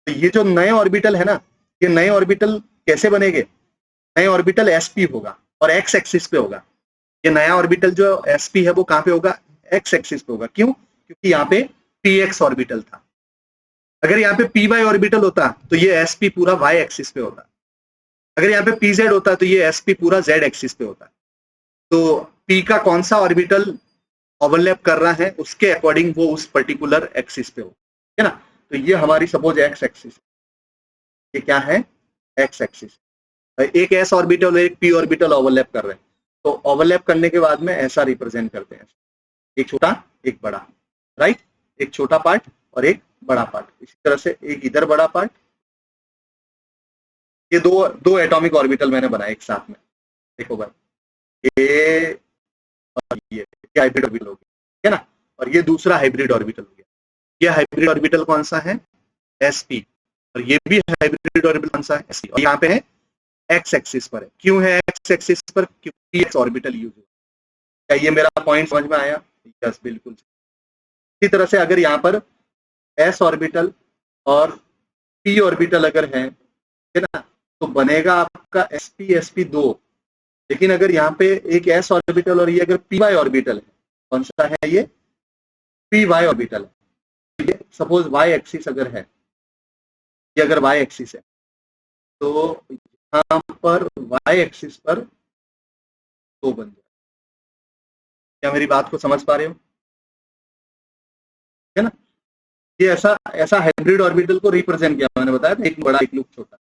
तो ये जो नए ऑर्बिटल है ना, ये नए ऑर्बिटल कैसे बनेंगे? नए ऑर्बिटल sp होगा और x एक्सिस पे होगा। ये नया ऑर्बिटल जो sp है वो कहां पे होगा? x एक्सिस पे होगा। क्यों? क्योंकि यहाँ पे px ऑर्बिटल था। अगर यहाँ पे py ऑर्बिटल होता तो ये sp पूरा y एक्सिस पे होता। अगर यहाँ पे pz होता तो ये sp पूरा z एक्सिस पे होता। तो p का कौन सा ऑर्बिटल ओवरलैप कर रहा है, उसके अकॉर्डिंग वो उस पर्टिकुलर एक्सिस पे हो, है ना। तो ये हमारी सपोज x एक्सिस, ये क्या है? x axis. एक s ऑर्बिटल और एक p ऑर्बिटल ओवरलैप कर रहे हैं, तो ओवरलैप करने के बाद में ऐसा रिप्रेजेंट करते हैं, एक छोटा एक बड़ा, राइट। एक छोटा पार्ट और एक बड़ा पार्ट। इसी तरह से एक इधर बड़ा पार्ट। ये दो एटॉमिक ऑर्बिटल मैंने बनाए एक साथ में, देखो भाई, ये और ये हाइब्रिड ऑर्बिटल हो गया, है ना। और ये दूसरा हाइब्रिड ऑर्बिटल हो गया। ये हाइब्रिड ऑर्बिटल कौन सा है? sp। और ये भी हाइब्रिड ऑर्बिटल कौन सा है? sp। और यहाँ पे है x एक्सिस पर है। क्यों है x एक्सिस पर? क्योंकि x ऑर्बिटल यूज हुआ। क्या ये मेरा पॉइंट समझ में आया? यस, बिल्कुल। इसी तरह से अगर यहाँ पर s ऑर्बिटल और p ऑर्बिटल अगर है ना, तो बनेगा आपका sp2। लेकिन अगर यहाँ पे एक s ऑर्बिटल और ये अगर py ऑर्बिटल है, कौन सा है ये? py ऑर्बिटल है। ये सपोज y एक्सिस अगर है, ये अगर y एक्सिस है, तो यहाँ पर y एक्सिस पर तो बन जाए। क्या मेरी बात को समझ पा रहे हो? है ना। ये ऐसा ऐसा हाइब्रिड ऑर्बिटल को रिप्रेजेंट किया, मैंने बताया था, एक बड़ा एक लूप छोटा,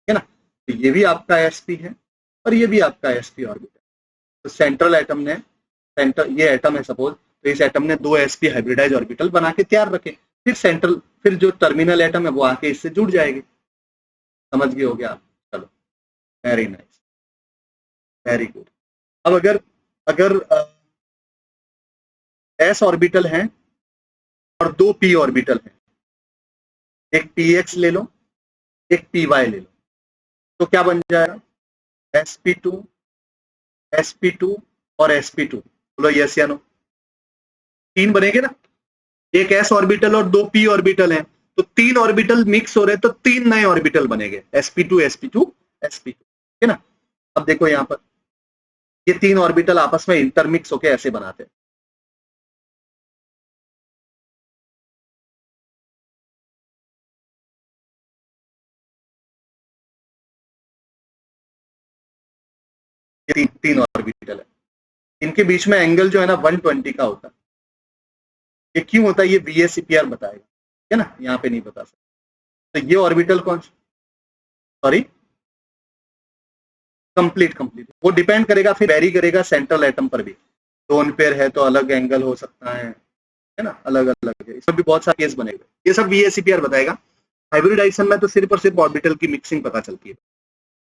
है ना। तो ये भी आपका sp है और ये भी आपका sp ऑर्बिटल। तो सेंट्रल एटम ने, सेंटर ये एटम है सपोज, तो इस एटम ने 2 sp हाइब्रिडाइज ऑर्बिटल बना के तैयार रखे। फिर जो टर्मिनल एटम है वो आके इससे जुड़ जाएगी। समझ गए हो गया आप? चलो, वेरी नाइस, वेरी गुड। अब अगर अगर s ऑर्बिटल है और 2 p ऑर्बिटल है, एक px ले लो, एक py ले लो, तो क्या बन जाएगा? sp2, sp2 और sp2। बोलो यस या नो? 3 बनेंगे ना। एक s ऑर्बिटल और 2 p ऑर्बिटल है, तो 3 ऑर्बिटल मिक्स हो रहे हैं तो 3 नए ऑर्बिटल बनेंगे, sp2 sp2 sp2, ठीक है ना। अब देखो यहां पर ये 3 ऑर्बिटल आपस में इंटरमिक्स होके ऐसे बनाते हैं। ये तीन ऑर्बिटल है, इनके बीच में एंगल जो है ना 120 का होता है। ये क्यों होता है ये VSEPR बताएगा, ठीक है ना, यहाँ पे नहीं बता सकते। तो ये ऑर्बिटल कौन, सॉरी, कंप्लीट वो डिपेंड करेगा, फिर वेरी करेगा सेंट्रल एटम पर भी। दोन पेयर है तो अलग एंगल हो सकता है ना, अलग अलग है, इसमें भी बहुत सारे केस बनेगा। ये सब VSEPR बताएगा। हाइब्रिडाइजेशन में तो सिर्फ और सिर्फ ऑर्बिटल की मिक्सिंग पता चलती है,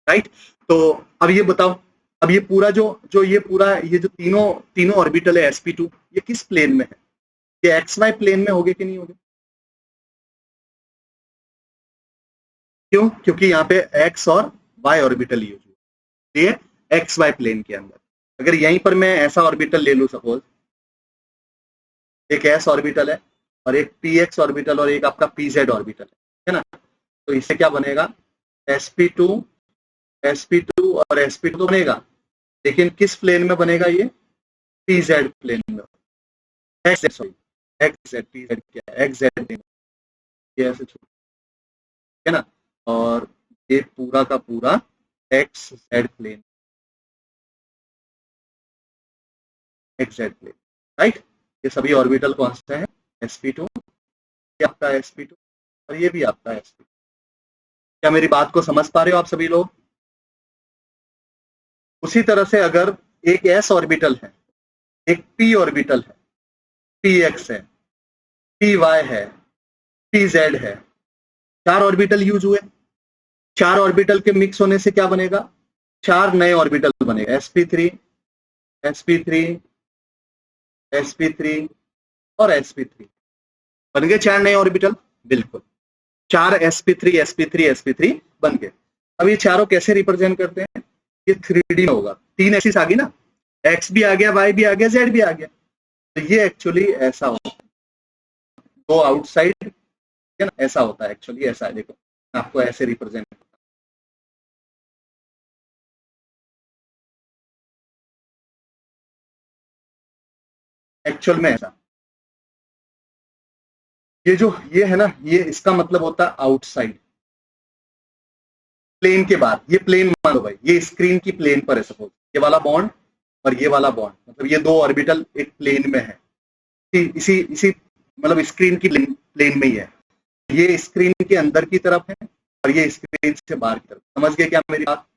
राइट। तो अब ये बताओ, अब ये पूरा जो ये पूरा ये जो तीनों तीनों ऑर्बिटल है sp2, ये किस प्लेन में है? ये XY प्लेन में होगे कि नहीं होगे? क्यों? क्योंकि यहाँ पे X और Y ऑर्बिटल यूज हुआ, ये XY प्लेन के अंदर। अगर यहीं पर मैं ऐसा ऑर्बिटल ले लूं, सपोज एक S ऑर्बिटल है और एक PX ऑर्बिटल और एक आपका PZ ऑर्बिटल है ना, तो इससे क्या बनेगा? sp2 sp2 और sp2 तो बनेगा, लेकिन किस प्लेन में बनेगा? ये PZ प्लेन में, XZ, सॉरी XZ, PZ क्या है, XZ प्लेन, ये ऐसे छोड़, है ना। और ये पूरा का पूरा XZ plane, XZ plane, right. ये सभी ऑर्बिटल कौन से हैं? sp2, ये आपका sp2 और ये भी आपका sp2। क्या मेरी बात को समझ पा रहे हो आप सभी लोग? उसी तरह से अगर एक s ऑर्बिटल है, एक p ऑर्बिटल है, px है, py है, pz है, 4 ऑर्बिटल यूज हुए। 4 ऑर्बिटल के मिक्स होने से क्या बनेगा? 4 नए ऑर्बिटल बनेगा, sp3 sp3 sp3 और sp3, बन गए 4 नए ऑर्बिटल, बिल्कुल 4 sp3 sp3 sp3 बन गए। अब ये चारों कैसे रिप्रेजेंट करते हैं? ये 3D में होगा, 3 एक्सिस आ गई ना, x भी आ गया, y भी आ गया, z भी आ गया, तो ये एक्चुअली ऐसा होता है, दो आउटसाइड, है ना, ऐसा होता है एक्चुअली, ऐसा है, देखो आपको ऐसे रिप्रेजेंट, एक्चुअल में ऐसा, ये जो ये है ना, ये इसका मतलब होता है आउटसाइड, प्लेन के बाद। ये प्लेन मान लो भाई, ये स्क्रीन की प्लेन पर है, सपोज ये वाला बॉन्ड और ये वाला बॉन्ड, मतलब ये दो ऑर्बिटल एक प्लेन में है, इसी इसी मतलब स्क्रीन की प्लेन में ही है। ये स्क्रीन के अंदर की तरफ है और ये स्क्रीन से बाहर की तरफ, समझ गए क्या मेरी बात,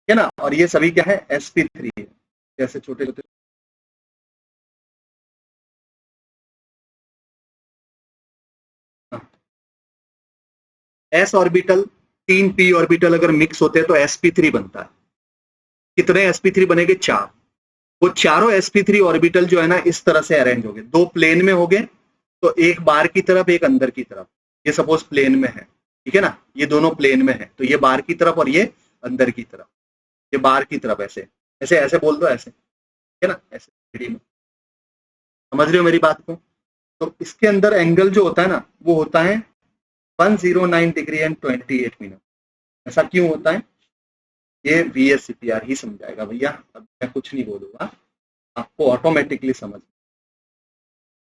है ना। और ये सभी क्या है? sp3 है, जैसे छोटे छोटे, s ऑर्बिटल 3 p ऑर्बिटल अगर मिक्स होते हैं तो sp3 बनता है। कितने sp3 बनेंगे? 4। वो चारों sp3 ऑर्बिटल जो है ना इस तरह से अरेंज हो गए, दो प्लेन में हो गए, तो एक बाहर की तरफ एक अंदर की तरफ। ये सपोज प्लेन में है, ठीक है ना, ये दोनों प्लेन में है, तो ये बाहर की तरफ और ये अंदर की तरफ, ये बाहर की तरफ ऐसे ऐसे ऐसे बोल दो, ऐसे, है ना, ऐसे में, समझ रहे हो मेरी बात को? तो इसके अंदर एंगल जो होता है ना वो होता है 109 डिग्री एंड 28 मिनट। ऐसा क्यों होता है? ये VSEPR ही समझाएगा भैया, अब मैं कुछ नहीं बोलूंगा, आपको ऑटोमेटिकली समझ।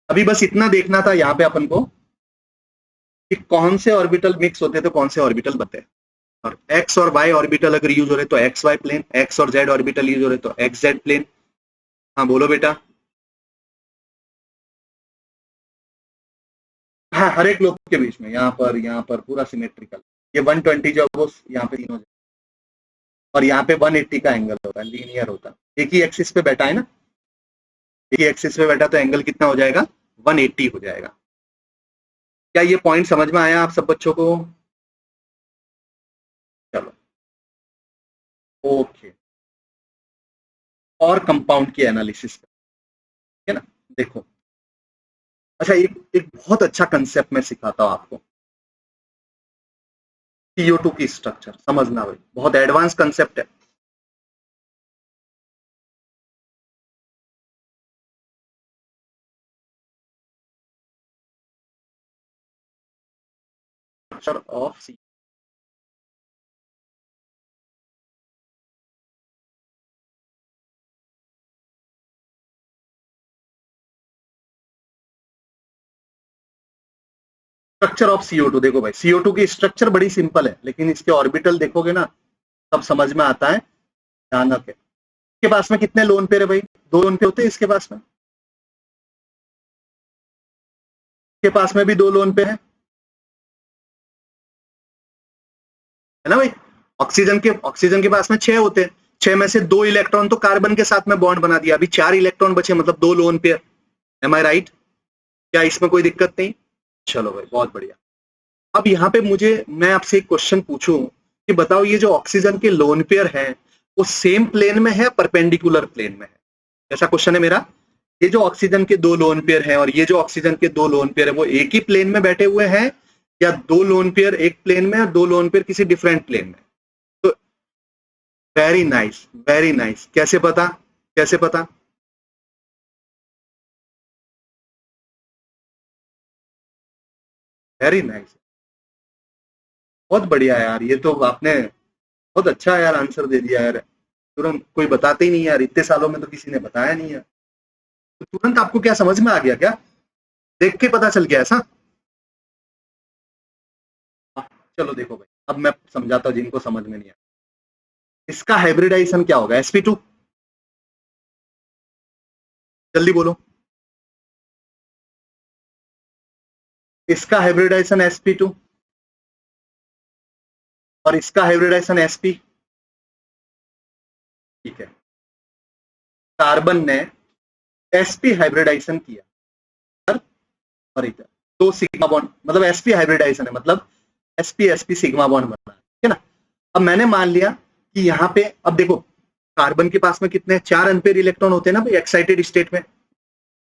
अभी बस इतना देखना था यहाँ पे अपन को कि कौन से ऑर्बिटल मिक्स होते हैं तो कौन से ऑर्बिटल बनते हैं। और एक्स और वाई ऑर्बिटल अगर यूज हो रहे तो एक्स वाई प्लेन, एक्स और जेड ऑर्बिटल यूज हो रहे तो एक्स जेड प्लेन। हाँ बोलो बेटा। हाँ हर एक लोग के बीच में, यहाँ पर पूरा सिमेट्रिकल। ये 120 जो है वो यहाँ पे तीनों, और यहाँ पे 180 का एंगल होता है, लीनियर होता है, एक ही एक्सिस पे बैठा है ना, एक ही एक्सिस पे बैठा तो एंगल कितना हो जाएगा? 180 हो जाएगा। क्या ये पॉइंट समझ में आया आप सब बच्चों को? चलो ओके। और कंपाउंड की एनालिसिस है ना, देखो। अच्छा एक एक बहुत अच्छा कंसेप्ट मैं सिखाता हूँ आपको, CO2 की स्ट्रक्चर समझना भाई, बहुत एडवांस कंसेप्ट है। Structure of C, structure of CO2। देखो भाई, CO2 की स्ट्रक्चर बड़ी सिंपल है, लेकिन इसके ऑर्बिटल देखोगे ना तब समझ में आता है, भयानक है। इसके पास में कितने लोन पेयर है भाई? 2 लोन पेयर होते हैं इसके पास में, इसके पास में भी 2 लोन पेयर है ना भाई। ऑक्सीजन के पास में 6 होते हैं, 6 में से 2 इलेक्ट्रॉन तो कार्बन के साथ में बॉन्ड बना दिया, अभी 4 इलेक्ट्रॉन बचे, मतलब 2 लोन पेयर। एम आई राइट? क्या इसमें कोई दिक्कत नहीं? चलो भाई, बहुत बढ़िया। अब यहाँ पे मैं आपसे एक क्वेश्चन पूछूं कि बताओ, ये जो ऑक्सीजन के लोन पेयर है वो सेम प्लेन में है, परपेंडिकुलर प्लेन में है? ऐसा क्वेश्चन है मेरा। ये जो ऑक्सीजन के 2 लोन पेयर हैं और ये जो ऑक्सीजन के 2 लोन पेयर है, वो एक ही प्लेन में बैठे हुए हैं, या 2 लोन पेयर एक प्लेन में और 2 लोन पेयर किसी डिफरेंट प्लेन में? तो वेरी नाइस, वेरी नाइस। कैसे पता? कैसे पता? वेरी नाइस, बहुत बढ़िया यार। ये तो आपने बहुत अच्छा यार आंसर दे दिया यार, तुरंत। कोई बताते ही नहीं यार, इतने सालों में तो किसी ने बताया नहीं यार। तो तुरंत आपको क्या समझ में आ गया क्या? देख के पता चल गया ऐसा? हाँ, चलो देखो भाई, अब मैं समझाता हूँ जिनको समझ में नहीं आया। इसका हाइब्रिडाइजेशन क्या होगा? sp2। जल्दी बोलो। इसका हाइब्रिडाइजेशन sp2 और इसका हाइब्रिडाइजेशन sp। ठीक है, कार्बन ने sp हाइब्रिडाइजेशन किया और इधर 2 सिग्मा बॉन्ड, मतलब sp हाइब्रिडाइजेशन है, मतलब sp सिग्मा बॉन्ड बना, ठीक है ना। अब मैंने मान लिया कि यहाँ पे, अब देखो कार्बन के पास में कितने 4 अनपेयर इलेक्ट्रॉन होते हैं ना भाई, एक्साइटेड स्टेट में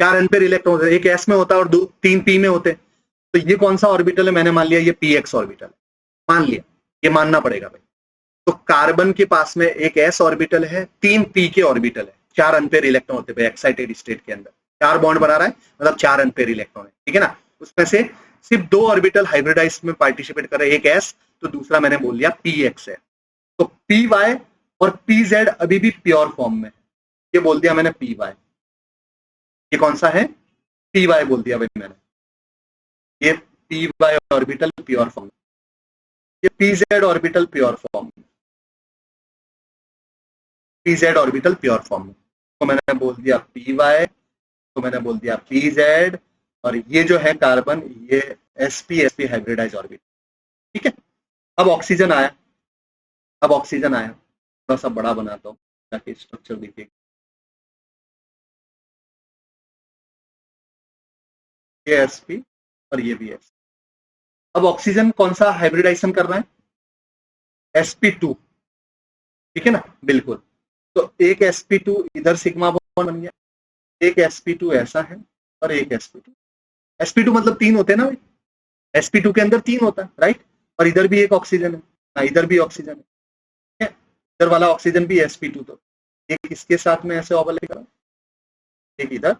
4 अनपेयर इलेक्ट्रॉन होते हैं, एक s में होता है और 3 p में होते हैं। तो ये कौन सा ऑर्बिटल है? मैंने मान लिया ये px ऑर्बिटल है, मान लिया, ये मानना पड़ेगा भाई। तो कार्बन के पास में एक s ऑर्बिटल है, 3 p के ऑर्बिटल है, 4 अनपेयर इलेक्ट्रॉन होते हैं एक्साइटेड स्टेट के अंदर, 4 बॉन्ड बना रहा है, मतलब 4 अनपेयर इलेक्ट्रॉन है, ठीक है ना। उसमें से सिर्फ 2 ऑर्बिटल हाइब्रिडाइज में पार्टिसिपेट कर रहे हैं, एक s तो दूसरा मैंने बोल दिया px है। तो py और pz अभी भी प्योर फॉर्म में है, ये बोल दिया मैंने py। ये कौन सा है? py बोल दिया भाई मैंने, ये py ऑर्बिटल प्योर फॉर्म, ये pz orbital pure form, pz orbital pure form में। तो मैंने बोल दिया py, तो मैंने बोल दिया pz, और ये जो है कार्बन, ये sp हाइब्रिडाइज ऑर्बिटल, ठीक है। अब ऑक्सीजन आया, अब ऑक्सीजन आया, थोड़ा सा बड़ा बनाता हूँ ताकि स्ट्रक्चर दिखे। ये sp और ये भी sp। अब ऑक्सीजन कौन सा हाइब्रिडाइजेशन कर रहा है? sp2, ठीक है ना, बिल्कुल। तो एक sp2 इधर सिग्मा बॉन्ड बन गया, एक sp2 ऐसा है और एक sp2 मतलब 3 होते हैं ना भाई, sp2 के अंदर 3 होता है, राइट। और इधर भी एक ऑक्सीजन है, हाँ इधर भी ऑक्सीजन है, इधर वाला ऑक्सीजन भी sp2। तो एक इसके साथ में ऐसे ओवरलैप करा, एक इधर,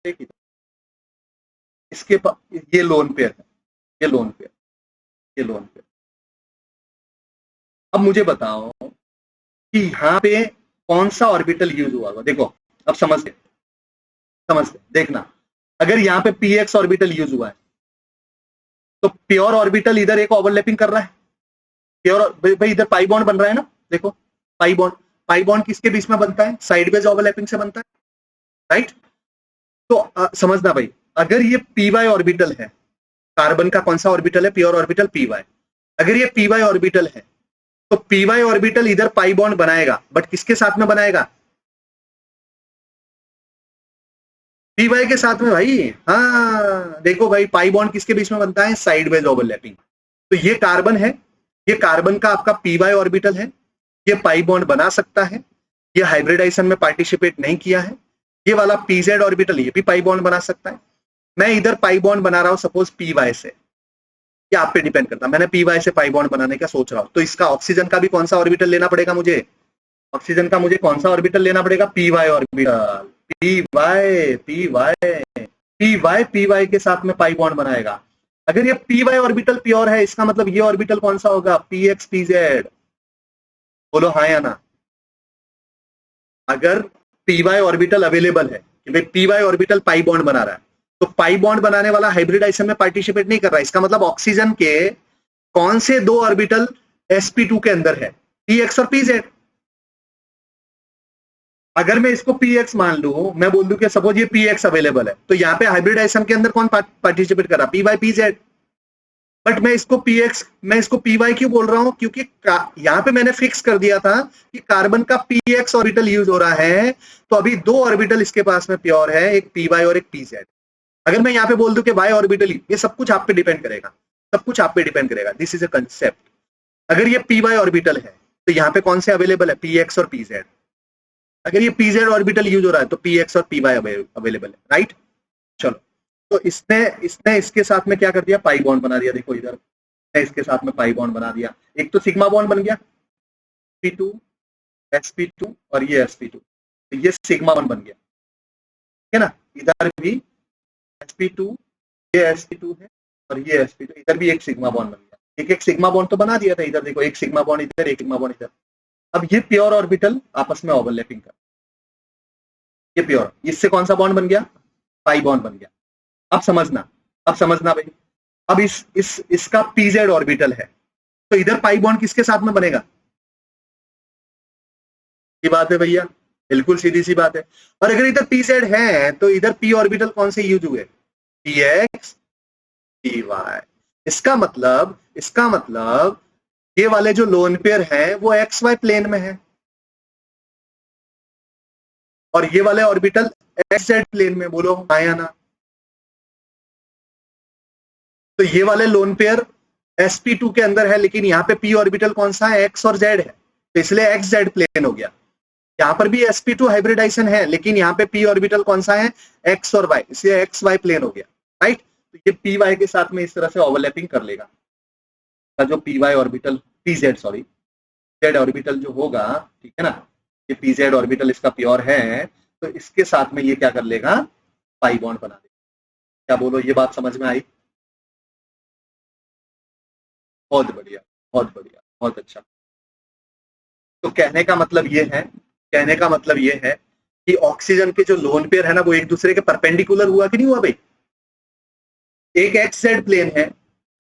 एक इधर, इसके ये लोन पेयर है, ये लोन पेयर, ये लोन पेयर। अब मुझे बताओ कि यहाँ पे कौन सा ऑर्बिटल यूज हुआ होगा? देखो अब समझ गए, देखना, अगर यहाँ पे px ऑर्बिटल यूज हुआ है तो प्योर ऑर्बिटल इधर एक ओवरलैपिंग कर रहा है, प्योर भाई इधर पाई बॉन्ड बन रहा है ना, देखो पाई बॉन्ड किसके बीच में बनता है? साइडवेज ओवरलैपिंग से बनता है, राइट। तो समझना भाई, अगर ये py ऑर्बिटल है, कार्बन का कौन सा ऑर्बिटल है? Pure orbital py। अगर ये py ऑर्बिटल है तो py ऑर्बिटल इधर पाई बॉन्ड बनाएगा, बट किसके साथ में बनाएगा? py के साथ में भाई। हाँ देखो भाई, पाई बॉन्ड किसके बीच में बनता है? Sideways overlapping. तो ये कार्बन है, ये कार्बन का आपका py ऑर्बिटल है, ये पाई बॉन्ड बना सकता है, ये हाइब्रिडाइजेशन में पार्टिसिपेट नहीं किया है। ये वाला pz ऑर्बिटल, ये भी पाई बॉन्ड बना सकता है। मैं इधर पाई बॉन्ड बना रहा हूं सपोज py से, ये आप पे डिपेंड करता है, मैंने py से पाई बॉन्ड बनाने का सोच रहा हूं, तो इसका ऑक्सीजन का भी कौन सा ऑर्बिटल लेना पड़ेगा मुझे? ऑक्सीजन का मुझे कौन सा ऑर्बिटल लेना पड़ेगा? py ऑर्बिटल, py के साथ में पाई बॉन्ड बनाएगा। अगर ये पी वाई ऑर्बिटल प्योर है, इसका मतलब ये ऑर्बिटल कौन सा होगा? P x P Z. बोलो हाँ या ना। अगर पी वाई ऑर्बिटल अवेलेबल है कि भाई p y orbital pi bond बना रहा है, तो पाई बॉन्ड बनाने वाला हाइब्रिडाइजेशन में पार्टिसिपेट नहीं कर रहा है, इसका मतलब ऑक्सीजन के कौन से दो ऑर्बिटल sp2 के अंदर है? पी एक्स और पी जेड। अगर मैं इसको पी एक्स मान लू, मैं बोल दूं कि सपोज ये पी एक्स अवेलेबल है, तो यहाँ पे हाइब्रिडाइजेशन के अंदर कौन पार्टिसिपेट कर रहा? P y p z. But मैं इसको पी एक्स, मैं इसको पी वाई क्यों बोल रहा हूं? क्योंकि यहां पे मैंने फिक्स कर दिया था कि कार्बन का पी एक्स ऑर्बिटल यूज हो रहा है, तो अभी दो ऑर्बिटल इसके पास में प्योर है, एक पी वाई और एक पी जेड। अगर मैं यहाँ पे बोल दूं कि वाई ऑर्बिटल, ये सब कुछ आप पे डिपेंड करेगा, सब कुछ आप पे डिपेंड करेगा। This is a concept. अगर ये पी वाई ऑर्बिटल है तो यहाँ पे कौन से अवेलेबल है? पी एक्स और पी जेड। अगर ये पी जेड ऑर्बिटल यूज हो रहा है तो पी एक्स और पी वाई अवेलेबल है, राइट। चलो, तो इसने इसने इसके साथ में क्या कर दिया? पाई बॉन्ड बना दिया। देखो इधर इसके साथ में पाई बॉन्ड बना दिया। एक तो सिग्मा बॉन्ड बन गया, P2 sp2 और ये sp2, तो ये सिग्मा बॉन्ड बन गया, है ना। इधर भी sp2, ये sp2 है और ये sp2, इधर भी एक सिग्मा बॉन्ड बन गया। एक एक सिग्मा बॉन्ड तो बना दिया था। इधर देखो, एक सिग्मा बॉन्ड इधर, एक सिग्मा बॉन्ड इधर। अब ये प्योर ऑर्बिटल आपस में ओवरलैपिंग कर, ये प्योर, इससे कौन सा बॉन्ड बन गया? पाई बॉन्ड बन गया। अब समझना भाई। अब इसका पीजेड ऑर्बिटल है, तो इधर पाई बॉन्ड किसके साथ में बनेगा? ये बात है भैया, बिल्कुल सीधी सी बात है। और अगर इधर पीजेड है तो इधर पी ऑर्बिटल कौन से यूज हुए? P x p y. इसका मतलब ये वाले जो लोन पेयर हैं वो एक्स वाई प्लेन में है, और ये वाले ऑर्बिटल एक्स जेड प्लेन में। बोलो हाँ या ना। तो ये वाले लोन पेयर sp2 के अंदर है, लेकिन यहाँ पे p ऑर्बिटल कौन सा है? एक्स और जेड है, तो इसलिए एक्स जेड प्लेन हो गया। यहाँ पर भी sp2 हाइब्रिडाइजेशन है, लेकिन यहाँ पे p ऑर्बिटल कौन सा है? एक्स और वाई, इसलिए एक्स वाई प्लेन हो गया, राइट। तो ये पी वाई के साथ में इस तरह से ओवरलैपिंग कर लेगा। जो p y orbital, p z sorry, z orbital जो होगा, ठीक है ना, ये पी जेड ऑर्बिटल इसका प्योर है, तो इसके साथ में ये क्या कर लेगा? पाई बॉन्ड बना देगा। क्या बोलो, ये बात समझ में आई? बहुत बढ़िया, बहुत बढ़िया, बहुत अच्छा। तो कहने का मतलब ये है कि ऑक्सीजन के जो लोन पेयर है ना, वो एक दूसरे के परपेंडिकुलर हुआ कि नहीं हुआ भाई? एक एक्स जेड प्लेन है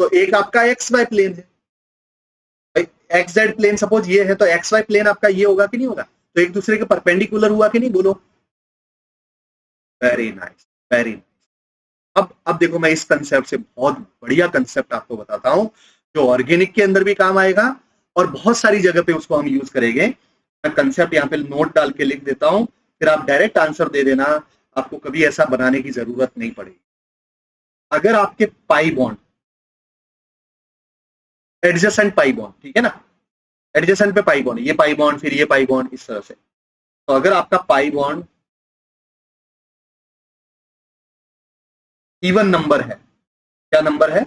तो एक आपका एक्स वाई प्लेन है। भाई एक्स जेड प्लेन सपोज ये है, तो एक्स वाई प्लेन आपका ये होगा कि नहीं होगा? तो एक दूसरे के परपेंडिकुलर हुआ कि नहीं? बोलो। Very nice, very nice. अब देखो, मैं इस कंसेप्ट से बहुत बढ़िया कंसेप्ट आपको बताता हूं, जो ऑर्गेनिक के अंदर भी काम आएगा और बहुत सारी जगह पे उसको हम यूज करेंगे। मैं कंसेप्ट यहाँ पे नोट डाल के लिख देता हूं, फिर आप डायरेक्ट आंसर दे देना, आपको कभी ऐसा बनाने की जरूरत नहीं पड़ेगी। अगर आपके pi bond, adjacent pi bond, ठीक है ना, एडजेसेंट पे पाई बॉन्ड, ये पाई बॉन्ड फिर ये पाई बॉन्ड, इस तरह से, तो अगर आपका पाई बॉन्ड इवन नंबर है, क्या नंबर है?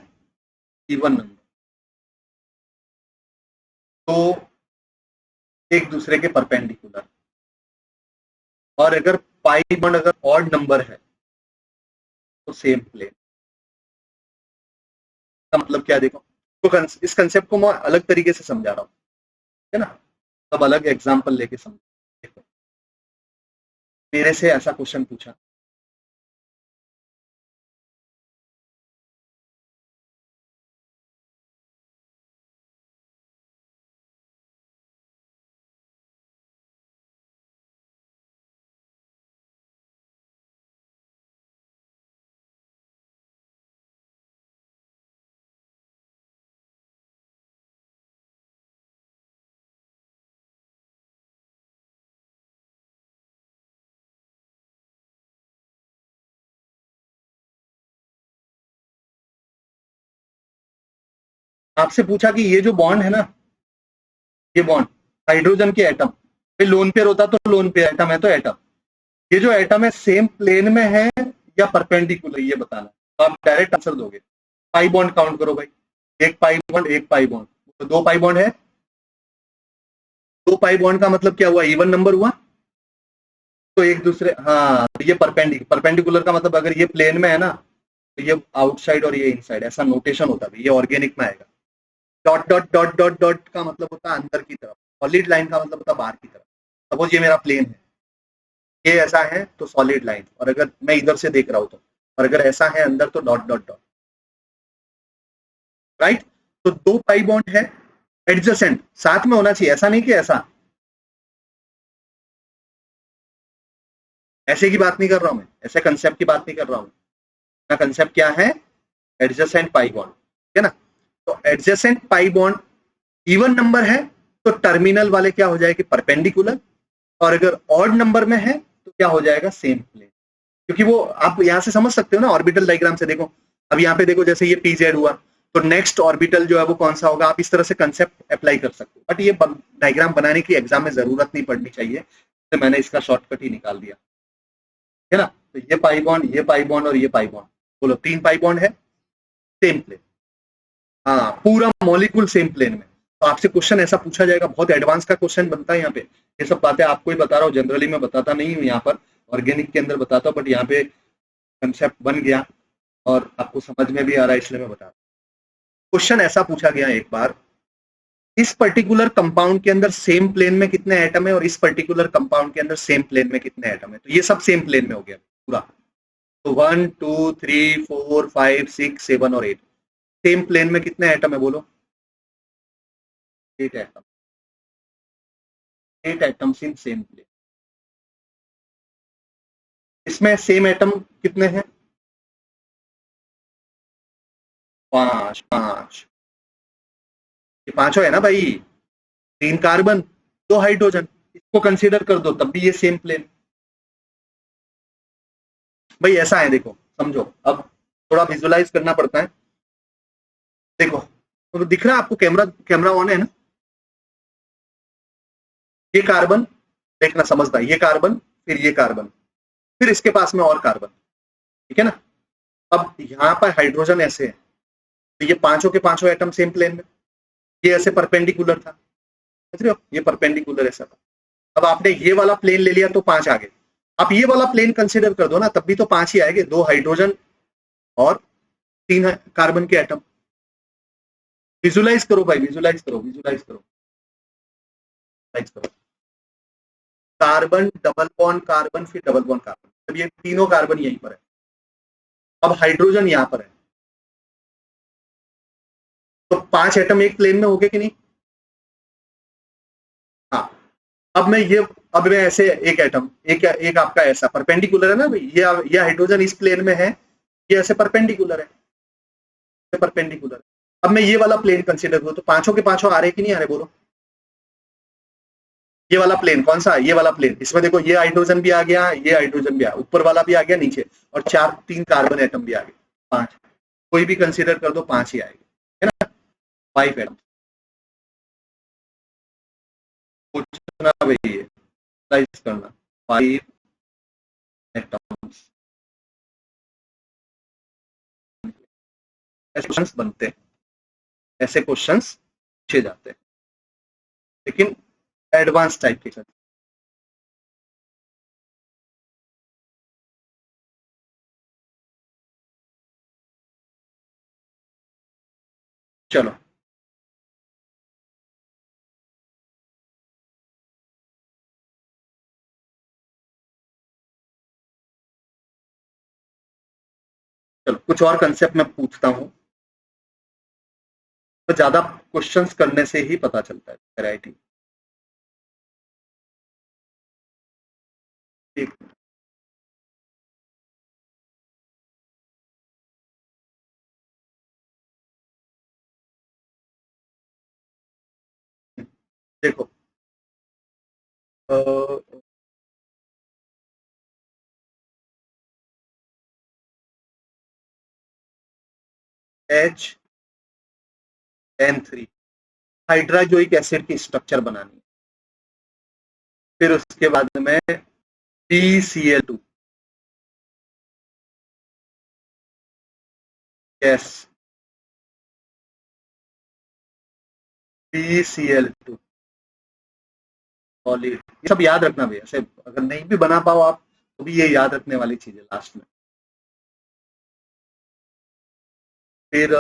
इवन नंबर, तो एक दूसरे के परपेंडिकुलर। और अगर पाई बॉन्ड अगर ऑड नंबर है तो सेम प्लेन। का मतलब क्या? देखो, तो इस कंसेप्ट को मैं अलग तरीके से समझा रहा हूँ, है ना, सब अलग एग्जांपल लेके समझ। देखो, मेरे से ऐसा क्वेश्चन पूछा, आपसे पूछा कि ये जो बॉन्ड है ना, ये बॉन्ड हाइड्रोजन के एटम, लोन पेयर होता तो लोन पेयर, एटम है तो एटम, ये जो एटम है सेम प्लेन में है या परपेंडिकुलर, ये बताना। तो आप डायरेक्ट आंसर दोगे। पाई बॉन्ड काउंट करो भाई, एक पाई बॉन्ड, एक पाई बॉन्ड, तो दो पाई बॉन्ड है। दो पाई बॉन्ड का मतलब क्या हुआ? इवन नंबर हुआ। तो एक दूसरे, हाँ, ये परपेंडिकुलर का मतलब अगर ये प्लेन में है ना, तो ये आउटसाइड और ये इनसाइड, ऐसा नोटेशन होता है, ये ऑर्गेनिक में आएगा। Dot dot dot dot dot का मतलब होता है अंदर की तरफ, सॉलिड लाइन का मतलब होता है बाहर की तरफ। सपोज ये मेरा प्लेन है, ये ऐसा है तो सॉलिड लाइन, और अगर मैं इधर से देख रहा हूं तो, और अगर ऐसा है अंदर तो डॉट डॉट डॉट, राइट। तो दो पाई बॉन्ड है एडजेसेंट, साथ में होना चाहिए, ऐसा नहीं कि ऐसा, ऐसे की बात नहीं कर रहा हूं मैं, ऐसे कंसेप्ट की बात नहीं कर रहा हूं ना। कंसेप्ट क्या है? एडजेसेंट पाई बॉन्ड, है ना। तो adjacent pi bond even number है तो टर्मिनल वाले क्या हो जाएगी? परपेंडिकुलर। और अगर ऑड नंबर में है तो क्या हो जाएगा? Same plane. क्योंकि वो आप यहां से समझ सकते हो ना, ऑर्बिटल डायग्राम से देखो। अब यहाँ पे देखो, जैसे ये पीजेड हुआ तो नेक्स्ट ऑर्बिटल जो है वो कौन सा होगा, आप इस तरह से कंसेप्ट अप्लाई कर सकते हो। बट ये डायग्राम बनाने की एग्जाम में जरूरत नहीं पड़नी चाहिए, तो मैंने इसका शॉर्टकट ही निकाल दिया, है ना। तो ये पाई बॉन्ड, ये पाई बॉन्ड और ये पाई बॉन्ड, बोलो 3 पाई बॉन्ड है, सेम प्लेन। हाँ, पूरा मॉलिक्यूल सेम प्लेन में। तो आपसे क्वेश्चन ऐसा पूछा जाएगा, बहुत एडवांस का क्वेश्चन बनता है यहाँ पे। ये सब बातें आपको ही बता रहा हूँ, जनरली मैं बताता नहीं हूँ यहाँ पर, ऑर्गेनिक के अंदर बताता हूँ, बट यहाँ पे कंसेप्ट बन गया और आपको समझ में भी आ रहा है, इसलिए मैं बता रहा हूँ। क्वेश्चन ऐसा पूछा गया एक बार, इस पर्टिकुलर कंपाउंड के अंदर सेम प्लेन में कितने एटम है और इस पर्टिकुलर कंपाउंड के अंदर सेम प्लेन में कितने एटम है। तो ये सब सेम प्लेन में हो गया पूरा। तो 1 2 3 4 5 6 7 और 8, सेम प्लेन में कितने एटम है बोलो? 8 atom, 8 atoms in same plane. इसमें सेम एटम कितने हैं? 5 5। ये पांचों है ना भाई, 3 कार्बन 2 हाइड्रोजन, इसको कंसीडर कर दो तब भी ये सेम प्लेन। भाई ऐसा है, देखो समझो, अब थोड़ा विजुलाइज करना पड़ता है। देखो तो दिख रहा है आपको, कैमरा कैमरा ऑन है ना। ये कार्बन, देखना समझना, ये कार्बन, फिर ये कार्बन, फिर इसके पास में और कार्बन, ठीक है ना। अब यहाँ पर हाइड्रोजन ऐसे है, तो ये पांचों के पांचों एटम सेम प्लेन में, ये ऐसे परपेंडिकुलर था, समझ रहे हो, ये परपेंडिकुलर ऐसा था। अब आपने ये वाला प्लेन ले लिया तो 5 आ गए। आप ये वाला प्लेन कंसिडर कर दो ना, तब भी तो 5 ही आएंगे, 2 हाइड्रोजन और 3 कार्बन के एटम। विजुलाइज करो भाई, विजुलाइज करो, विजुलाइज करो, विजुलाइज करो। कार्बन डबल बॉन्ड कार्बन, फिर डबल बॉन्ड कार्बन, अब ये तीनों कार्बन यहीं पर है। अब हाइड्रोजन यहां पर है, तो 5 एटम एक प्लेन में हो गए कि नहीं? हाँ। अब मैं ये, अब मैं ऐसे एक एटम, एक आपका ऐसा परपेंडिकुलर है ना भाई, ये हाइड्रोजन इस प्लेन में है, ये ऐसे परपेंडिकुलर है, परपेंडिकुलर। अब मैं ये वाला प्लेन कंसीडर करूं तो पांचों के पांचों आ रहे कि नहीं आ रहे बोलो? ये वाला प्लेन कौन सा है? ये वाला प्लेन, इसमें देखो ये हाइड्रोजन भी आ गया, ये हाइड्रोजन भी आ, ऊपर वाला भी आ गया नीचे, और 3 कार्बन एटम भी आ गए, 5। कोई भी कंसीडर कर दो 5 ही आएगा, है ना। 5 एटम पूछना भाई, ये राइज करना, 5 एटम्स, ऐसे क्वेश्चंस बनते हैं, ऐसे क्वेश्चंस पूछे जाते हैं, लेकिन एडवांस टाइप के। चलो चलो कुछ और कंसेप्ट मैं पूछता हूँ, तो ज्यादा क्वेश्चंस करने से ही पता चलता है वैरायटी। ठीक, देखो HN3 हाइड्राजोइक एसिड की स्ट्रक्चर बनानी है। फिर उसके बाद में PCl2, यस, PCl2 सॉलिड। ये सब याद रखना भैया, ऐसे अगर नहीं भी बना पाओ आप तो भी ये याद रखने वाली चीज है लास्ट में। फिर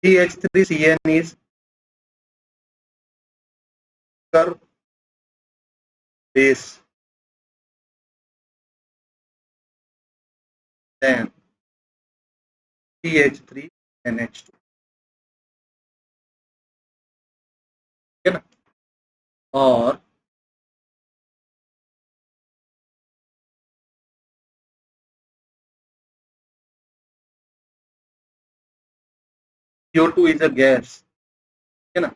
CH3CN is sugar base than CH3NH2, ठीक है ना। और CO2 is a gas, ठीक है ना,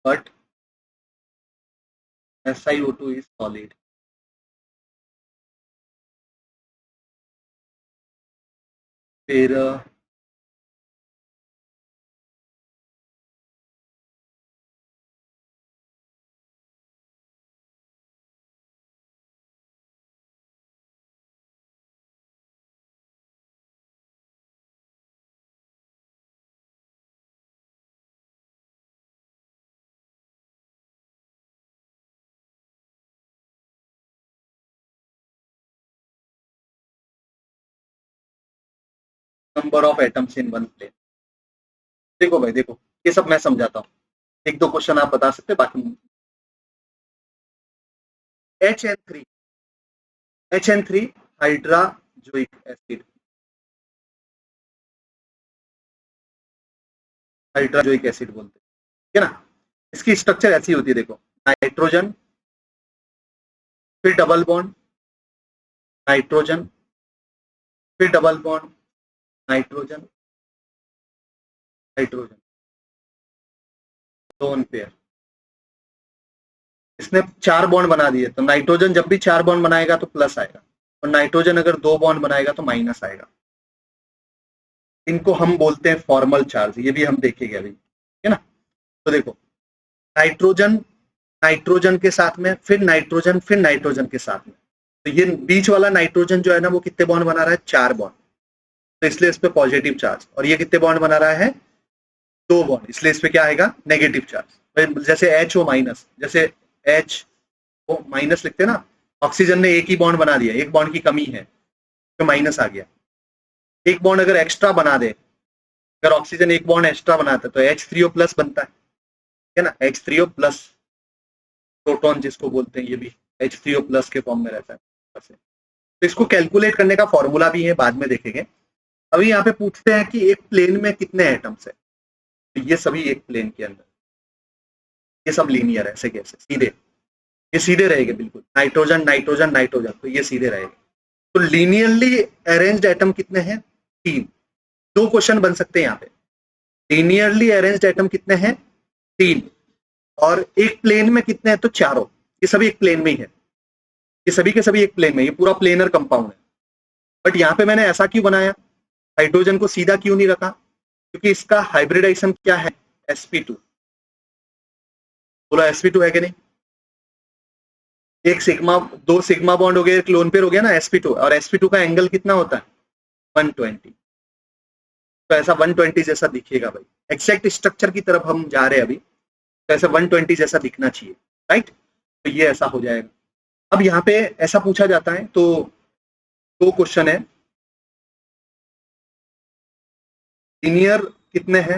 but SiO2 is solid। फिर number of atoms in one plane. देखो भाई देखो, ये सब मैं समझाता हूँ, एक दो क्वेश्चन आप बता सकते, बाकी HN3, HN3 hydrazoic acid, hydrazoic acid बोलते हैं, ठीक है ना। इसकी स्ट्रक्चर ऐसी होती है, देखो, नाइट्रोजन, फिर डबल बॉन्ड, नाइट्रोजन, फिर double bond, nitrogen, hydrogen, lone pair. इसने 4 बॉन्ड बना दिए, तो नाइट्रोजन जब भी 4 बॉन्ड बनाएगा तो प्लस आएगा, और नाइट्रोजन अगर 2 बॉन्ड बनाएगा तो माइनस आएगा। इनको हम बोलते हैं फॉर्मल चार्ज, ये भी हम देखेंगे अभी, ठीक है ना। तो देखो, नाइट्रोजन, नाइट्रोजन के साथ में, फिर नाइट्रोजन, फिर नाइट्रोजन के साथ में, तो ये बीच वाला नाइट्रोजन जो है ना, वो कितने बॉन्ड बना रहा है, 4 बॉन्ड, तो इसलिए इस पे पॉजिटिव चार्ज। और ये कितने बॉन्ड बना रहा है, 2 बॉन्ड, इसलिए इस पे क्या आएगा, नेगेटिव चार्ज। जैसे HO माइनस, जैसे HO माइनस लिखते हैं ना, ऑक्सीजन ने एक ही बॉन्ड बना दिया, एक बॉन्ड की कमी है तो माइनस आ गया। एक बॉन्ड अगर एक्स्ट्रा बना दे, अगर ऑक्सीजन एक बॉन्ड एक्स्ट्रा बनाता है तो H3O प्लस बनता है ना, H3O प्लस, प्रोटॉन जिसको बोलते हैं, ये भी H3O प्लस के फॉर्म में रहता है। तो इसको कैलकुलेट करने का फॉर्मूला भी है, बाद में देखेंगे। अभी यहाँ पे पूछते हैं कि एक प्लेन में कितने एटम्स है, तो ये सभी एक प्लेन के अंदर, ये सब लीनियर है, ऐसे कैसे, सीधे, ये सीधे रहेंगे बिल्कुल, नाइट्रोजन नाइट्रोजन नाइट्रोजन, तो ये सीधे रहेंगे। तो लीनियरली अरेंज्ड एटम कितने हैं, 3। 2 क्वेश्चन बन सकते हैं यहाँ पे, लीनियरली अरेंज्ड एटम कितने हैं, 3, और एक प्लेन में कितने हैं, तो 4। ये सभी एक प्लेन में ही है, ये सभी के सभी एक प्लेन में, ये पूरा प्लेनर कंपाउंड है। बट यहाँ पे मैंने ऐसा क्यों बनाया, हाइड्रोजन को सीधा क्यों नहीं रखा, क्योंकि इसका हाइब्रिडाइजेशन क्या है, sp2। बोला sp2 है कि नहीं, एक सिग्मा, 2 सिग्मा बॉन्ड हो गया, एक लोन पेयर हो गया ना, sp2, और sp2 का एंगल कितना होता है, 120। तो ऐसा 120 जैसा दिखेगा भाई, एक्जैक्ट स्ट्रक्चर की तरफ हम जा रहे हैं अभी, तो ऐसा 120 जैसा दिखना चाहिए, राइट। तो ये ऐसा हो जाएगा। अब यहाँ पे ऐसा पूछा जाता है, तो 2 क्वेश्चन है, लीनियर कितने हैं,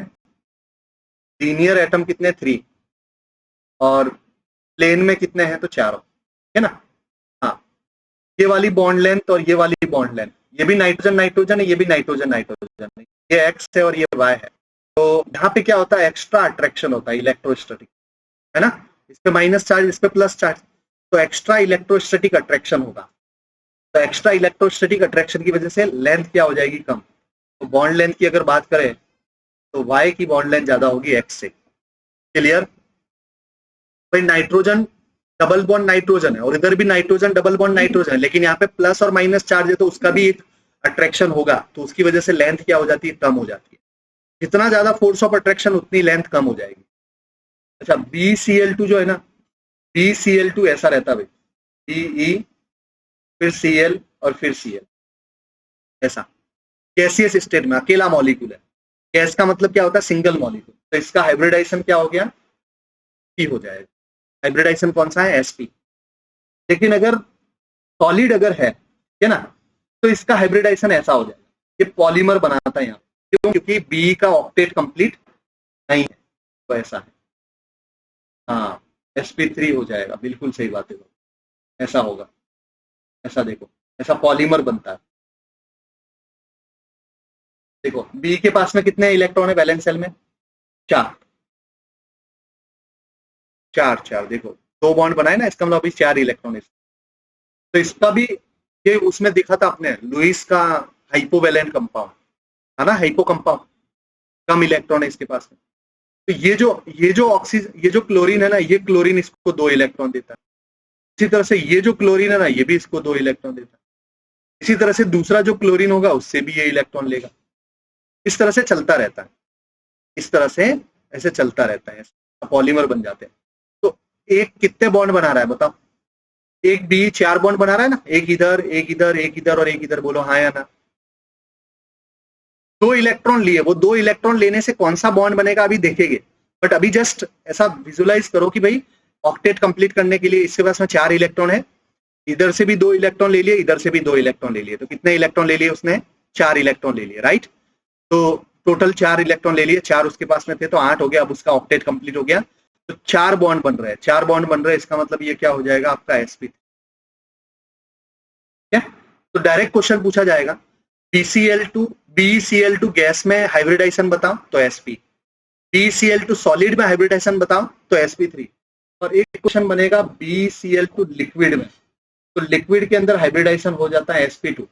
लीनियर एटम कितने, 3, और प्लेन में कितने हैं, तो 4, है ना। हाँ, ये वाली बॉन्ड लेंथ और ये वाली बॉन्ड लेंथ, ये भी नाइट्रोजन नाइट्रोजन है, ये भी नाइट्रोजन नाइट्रोजन है, ये X है और ये Y है। तो यहाँ पे क्या होता है, एक्स्ट्रा अट्रैक्शन होता है, इलेक्ट्रोस्टैटिक, है ना, इस पे माइनस चार्ज, इस पे प्लस चार्ज, तो एक्स्ट्रा इलेक्ट्रोस्टैटिक अट्रैक्शन होगा। तो एक्स्ट्रा इलेक्ट्रोस्टैटिक अट्रैक्शन की वजह से लेंथ क्या हो जाएगी, कम। तो बॉन्ड लेंथ की अगर बात करें तो Y की बॉन्ड लेंथ ज्यादा होगी X से, क्लियर। भाई नाइट्रोजन डबल बॉन्ड नाइट्रोजन है, और इधर भी नाइट्रोजन डबल बॉन्ड नाइट्रोजन है, लेकिन यहाँ पे प्लस और माइनस चार्ज है, तो उसका भी एक अट्रैक्शन होगा, तो उसकी वजह से लेंथ क्या हो जाती है, कम हो जाती है। जितना ज्यादा फोर्स ऑफ अट्रैक्शन उतनी लेंथ कम हो जाएगी। अच्छा, BCl2 जो है ना, BCl2 ऐसा रहता है भाई, BE फिर Cl और फिर Cl, ऐसा गैसियस स्टेट में अकेला मॉलिक्यूल है। गैस का मतलब क्या होता है, सिंगल मॉलिक्यूल, तो इसका हाइब्रिडाइजेशन क्या हो गया, P हो जाएगा। हाइब्रिडाइजेशन कौन सा है, sp। लेकिन अगर सॉलिड अगर है ना, तो इसका हाइब्रिडाइजेशन ऐसा हो जाएगा, ये पॉलीमर बनाता है यहाँ। क्यों? क्योंकि बी का ऑक्टेट कंप्लीट नहीं है, तो ऐसा है। हाँ, sp3 हो जाएगा, बिल्कुल सही बात है, ऐसा होगा। ऐसा देखो, ऐसा पॉलीमर बनता है। देखो बी के पास में कितने इलेक्ट्रॉन है वैलेंस शेल में? 4 4 4। देखो 2 बॉन्ड बनाए ना, इसका मतलब अभी 4 इलेक्ट्रॉन है। तो इसका भी, ये उसमें दिखा था अपने लुइस का हाइपोवैलेंट कंपाउंड है ना, हाइपो कंपाउंड, कम इलेक्ट्रॉन है इसके पास में। तो ये जो ऑक्सीजन, ये जो क्लोरीन है ना, ये क्लोरीन इसको 2 इलेक्ट्रॉन देता है। इसी तरह से ये जो क्लोरीन है ना, ये भी इसको 2 इलेक्ट्रॉन देता है। इसी तरह से दूसरा जो क्लोरीन होगा उससे भी ये इलेक्ट्रॉन लेगा। इस तरह से चलता रहता है, इस तरह से ऐसे चलता रहता है, पॉलीमर बन जाते हैं। तो एक कितने बॉन्ड बना रहा है बताओ? एक बी 4 बॉन्ड बना रहा है ना, एक इधर एक इधर एक इधर और एक इधर, बोलो हाँ या ना? 2 इलेक्ट्रॉन लिए, वो 2 इलेक्ट्रॉन लेने से कौन सा बॉन्ड बनेगा अभी देखेंगे। बट अभी जस्ट ऐसा विजुलाइज करो कि भाई ऑक्टेट कंप्लीट करने के लिए इसके पास में 4 इलेक्ट्रॉन है, इधर से भी 2 इलेक्ट्रॉन ले लिए, इधर से भी 2 इलेक्ट्रॉन ले लिए, तो कितने इलेक्ट्रॉन ले लिए उसने? 4 इलेक्ट्रॉन ले लिए, राइट। तो टोटल 4 इलेक्ट्रॉन ले लिए, 4 उसके पास में थे तो 8 हो गया। अब उसका ऑक्टेट कंप्लीट हो गया, तो 4 बॉन्ड बन रहे हैं, 4 बॉन्ड बन रहे हैं, इसका मतलब ये क्या हो जाएगा आपका sp। क्या? तो डायरेक्ट क्वेश्चन पूछा जाएगा, BeCl2 गैस में हाइब्रिडाइजेशन बताओ तो sp, BeCl2 सॉलिड में हाइब्रिडाइजेशन बताओ तो sp3। और एक क्वेश्चन बनेगा BeCl2 लिक्विड में, तो लिक्विड के अंदर हाइब्रिडाइजेशन हो जाता है sp2।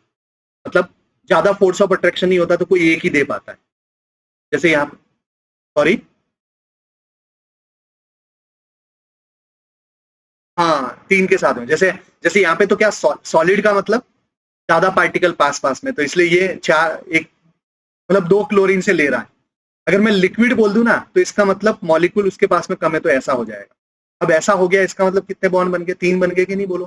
मतलब ज्यादा फोर्स ऑफ अट्रैक्शन नहीं होता, तो कोई एक ही दे पाता है। जैसे यहाँ, सॉरी, हाँ 3 के साथ में, जैसे जैसे यहाँ पे तो क्या सॉलिड का मतलब ज्यादा पार्टिकल पास पास में, तो इसलिए ये 4 एक मतलब 2 क्लोरीन से ले रहा है। अगर मैं लिक्विड बोल दूं ना, तो इसका मतलब मॉलिक्यूल उसके पास में कम है, तो ऐसा हो जाएगा। अब ऐसा हो गया, इसका मतलब कितने बॉन्ड बन गए? 3 बन गए कि नहीं, बोलो?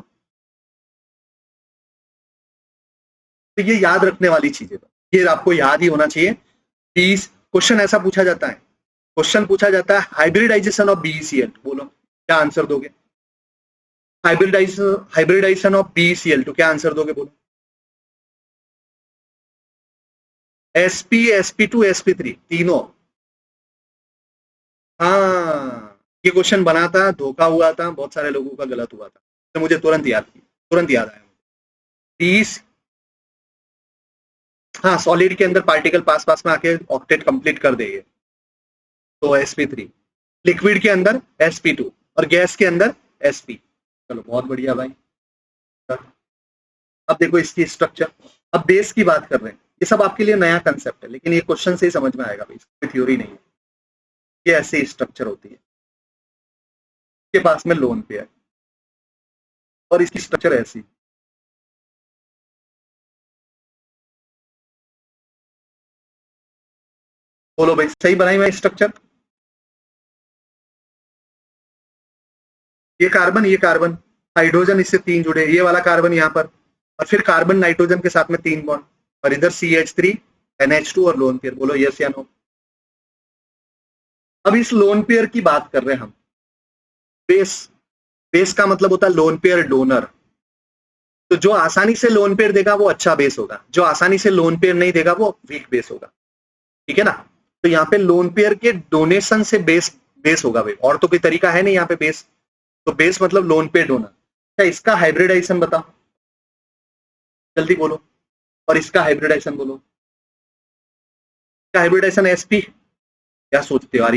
तो ये याद रखने वाली चीज है, ये आपको याद ही होना चाहिए। 20 क्वेश्चन ऐसा पूछा जाता है, क्वेश्चन पूछा जाता है हाइब्रिडाइजेशन ऑफ BeCl, बोलो क्या आंसर दोगे? हाइब्रिडाइजेशन ऑफ BeCl, क्या आंसर दोगे, बोलो? sp sp2 sp3 तीनों। हाँ, ये क्वेश्चन बना था, धोखा हुआ था, बहुत सारे लोगों का गलत हुआ था, तो मुझे तुरंत याद आया। 20, हाँ सॉलिड के अंदर पार्टिकल पास पास में आके ऑक्टेट कंप्लीट कर देंगे, तो sp3। लिक्विड के अंदर sp2 और गैस के अंदर sp। चलो बहुत बढ़िया भाई। अब देखो इसकी स्ट्रक्चर, अब बेस की बात कर रहे हैं, ये सब आपके लिए नया कंसेप्ट है, लेकिन ये क्वेश्चन से ही समझ में आएगा भाई, इसकी थ्योरी नहीं है। ये ऐसी स्ट्रक्चर होती है, इसके पास में लोन पेयर और इसकी स्ट्रक्चर ऐसी। बोलो भाई, सही बनाई मैं स्ट्रक्चर? ये कार्बन हाइड्रोजन इससे 3 जुड़े, ये वाला कार्बन यहाँ पर, और फिर कार्बन नाइट्रोजन के साथ में 3 बॉन्ड, और इधर CH3 NH2 और लोन पेयर, बोलो यस या नो? अब इस लोन पेयर की बात कर रहे हैं हम। बेस, बेस का मतलब होता है लोन पेयर डोनर। तो जो आसानी से लोन पेयर देगा वो अच्छा बेस होगा, जो आसानी से लोन पेयर नहीं देगा वो वीक बेस होगा, ठीक है ना। तो यहाँ पे लोन पेयर के डोनेशन से बेस बेस होगा भाई, और तो कोई तरीका है नहीं यहाँ पे बेस, तो बेस मतलब लोन पेयर डोनर। अच्छा, इसका हाइब्रिडाइजेशन बताओ, जल्दी बोलो। और इसका हाइब्रिडाइजेशन बोलो, इसका हाइब्रिडाइजेशन sp। क्या सोचते हो यार,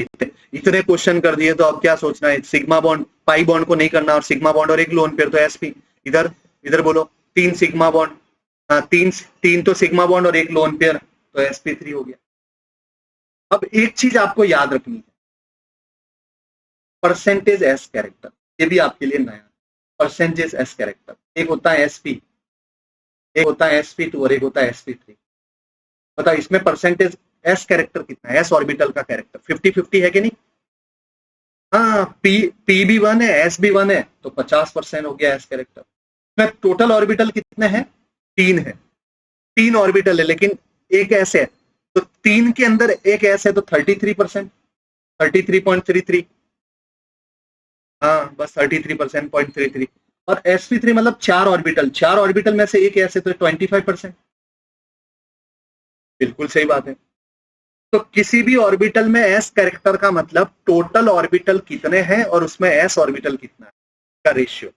इतने क्वेश्चन कर दिए तो अब क्या सोचना है? सिग्मा बॉन्ड पाई बॉन्ड को नहीं करना, और सिग्मा बॉन्ड और एक लोन पेयर तो sp। इधर इधर बोलो 3 सिग्मा बॉन्ड, हाँ 3 तो सिग्मा बॉन्ड और एक लोन पेयर, तो sp3 हो गया। अब एक चीज आपको याद रखनी है, परसेंटेज एस कैरेक्टर, ये भी आपके लिए नया। परसेंटेज एस कैरेक्टर, एक होता है sp, एक होता है sp2 और एक होता है sp3। बताओ इसमें परसेंटेज एस कैरेक्टर कितना है? एस ऑर्बिटल का कैरेक्टर 50-50 है कि नहीं? हाँ, पी भी 1 है, एस भी 1 है, तो 50% हो गया एस कैरेक्टर। इसमें टोटल ऑर्बिटल कितने हैं? 3 है, 3 ऑर्बिटल है, लेकिन एक एस है, तो 3 के अंदर एक एस है, तो 33%, 33.33। हाँ बस 33%, 0.33। और sp3 मतलब 4 ऑर्बिटल में से एक ऐसे तो 25%। बिल्कुल सही बात है। तो किसी भी ऑर्बिटल में s कैरेक्टर का मतलब टोटल ऑर्बिटल कितने हैं और उसमें s ऑर्बिटल कितना है का रेशियो।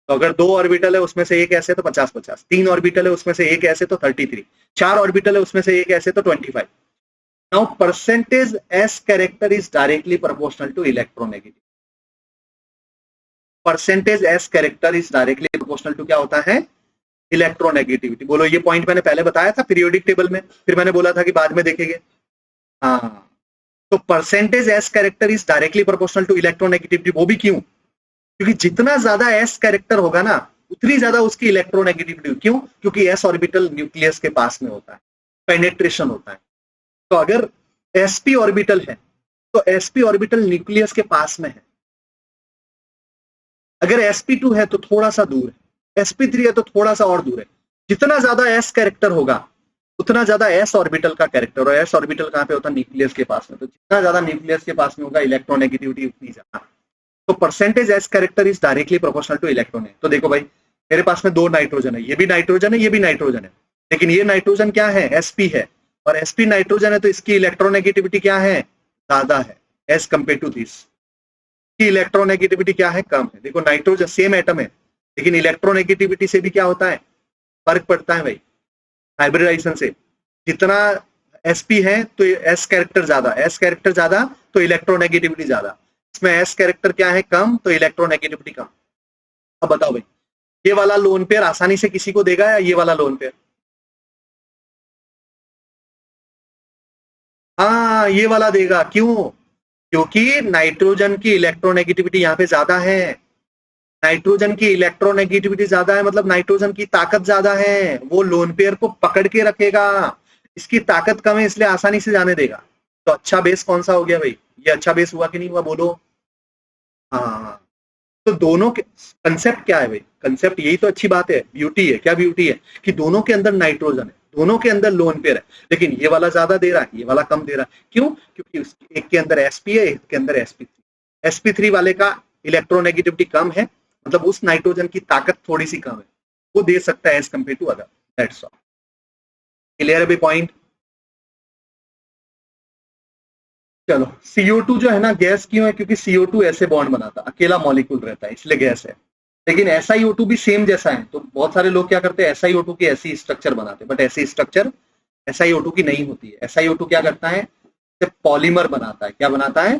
तो अगर 2 ऑर्बिटल है उसमें से एक ऐसे तो 50-50, 3 ऑर्बिटल है उसमें से एक ऐसे तो 33, 4 ऑर्बिटल है उसमें से एक ऐसे तो 25। Now percentage s character is directly proportional to electronegative. Percentage s character is directly proportional to क्या होता है? इलेक्ट्रोनेगेटिविटी। बोलो, ये पॉइंट मैंने पहले बताया था पीरियोडिक टेबल में, फिर मैंने बोला था कि बाद में देखेंगे। हाँ, तो percentage s character is directly proportional to electronegativity. वो भी क्यों? क्योंकि जितना ज्यादा एस कैरेक्टर होगा ना उतनी ज्यादा उसकी इलेक्ट्रोनेगेटिविटी। क्यों? क्योंकि एस ऑर्बिटल न्यूक्लियस के पास में होता है, पेनेट्रेशन होता है। तो अगर sp ऑर्बिटल है तो sp ऑर्बिटल न्यूक्लियस के पास में है। अगर sp2 है तो थोड़ा सा दूर है, sp3 है तो थोड़ा सा और दूर है। जितना ज्यादा s कैरेक्टर होगा उतना ज्यादा s ऑर्बिटल का कैरेक्टर, और s ऑर्बिटल कहां पे होता है? न्यूक्लियस के पास में। तो जितना ज्यादा न्यूक्लियस के पास में होगा इलेक्ट्रोनेगेटिविटी उतनी ज्यादा। तो percentage s character is directly proportional two electron है। तो देखो भाई, मेरे पास में 2 नाइट्रोजन है, ये भी नाइट्रोजन है, ये भी नाइट्रोजन है, लेकिन ये नाइट्रोजन क्या है? sp है, और sp नाइट्रोजन है तो इसकी इलेक्ट्रोनेगेटिविटी क्या है? ज्यादा है एज कंपेयर टू दिस। की इलेक्ट्रोनेगेटिविटी क्या है? कम है। देखो, नाइट्रोजन सेम एटम है लेकिन इलेक्ट्रोनेगेटिविटी से भी क्या होता है? फर्क पड़ता है भाई, हाइब्रिडाइजेशन से। जितना sp है तो s कैरेक्टर ज्यादा, s कैरेक्टर ज्यादा तो इलेक्ट्रोनेगेटिविटी ज्यादा। इसमें s कैरेक्टर क्या है? कम, तो इलेक्ट्रोनेगेटिविटी कम। अब बताओ भाई, ये वाला लोन पेयर आसानी से किसी को देगा या ये वाला लोन पेयर? हाँ, ये वाला देगा। क्यों? क्योंकि नाइट्रोजन की इलेक्ट्रोनेगेटिविटी यहाँ पे ज्यादा है। नाइट्रोजन की इलेक्ट्रोनेगेटिविटी ज्यादा है मतलब नाइट्रोजन की ताकत ज्यादा है, वो लोन पेयर को पकड़ के रखेगा। इसकी ताकत कम है इसलिए आसानी से जाने देगा। तो अच्छा बेस कौन सा हो गया भाई? ये अच्छा बेस हुआ कि नहीं हुआ? बोलो। हाँ, तो दोनों के कंसेप्ट क्या है भाई? कंसेप्ट यही तो अच्छी बात है, ब्यूटी है। क्या ब्यूटी है? कि दोनों के अंदर नाइट्रोजन है, दोनों के अंदर लोन पेयर है, लेकिन ये वाला ज्यादा दे रहा है, ये वाला कम दे रहा है। क्यों? क्योंकि एक के अंदर sp है, एक के अंदर sp3। sp3 वाले का इलेक्ट्रोनेगेटिविटी कम है, मतलब उस नाइट्रोजन की ताकत थोड़ी सी कम है, वो दे सकता है as compare to other. That's all. Clear है भाई पॉइंट? चलो, CO2 जो है ना गैस क्यों है? क्योंकि CO2 ऐसे बॉन्ड बनाता, अकेला मॉलिक्यूल रहता है इसलिए गैस है। लेकिन SiO2 भी सेम जैसा है, तो बहुत सारे लोग क्या करते हैं SiO2 की ऐसी स्ट्रक्चर बनाते हैं, बट ऐसी स्ट्रक्चर SiO2 की नहीं होती है। SiO2 क्या करता है? पॉलीमर बनाता है। क्या बनाता है?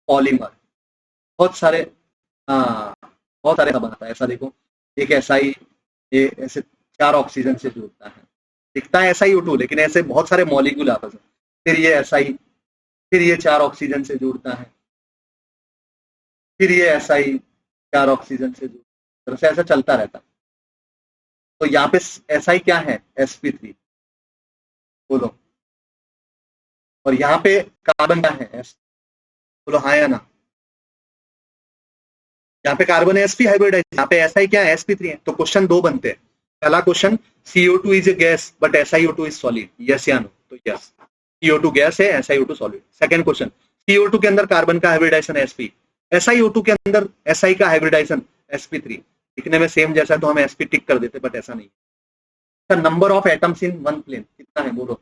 पॉलीमर। बहुत सारे, हाँ, बहुत सारे का बनाता है। ऐसा देखो, एक SI, ये ऐसे 4 ऑक्सीजन से जुड़ता है, दिखता है SiO2 लेकिन ऐसे बहुत सारे मॉलिक्यूल आपस में। फिर ये SI, फिर ये 4 ऑक्सीजन से जुड़ता है, फिर ये SI 4 ऑक्सीजन से जुड़ता है, ऐसा चलता रहता है। तो यहाँ पे SI क्या है? sp3। बोलो। और यहाँ पे कार्बन क्या है? बोलो हाँ या ना। यहाँ पे कार्बन है sp हाइब्रिड है, यहाँ पे SI क्या है? sp3 है। तो क्वेश्चन 2 बनते हैं। पहला question, CO2 is a gas but SiO2 is solid, yes या नो? तो यस, CO2 गैस है, SiO2 solid. Second question, CO2 के अंदर कार्बन का हाइब्रिडाइजेशन sp, SiO2 के अंदर Si का हाइब्रिडाइजेशन sp3। दिखने में सेम जैसा तो हम sp टिक कर देते, बट ऐसा नहीं। Number of atoms in one plane कितना है? बोलो।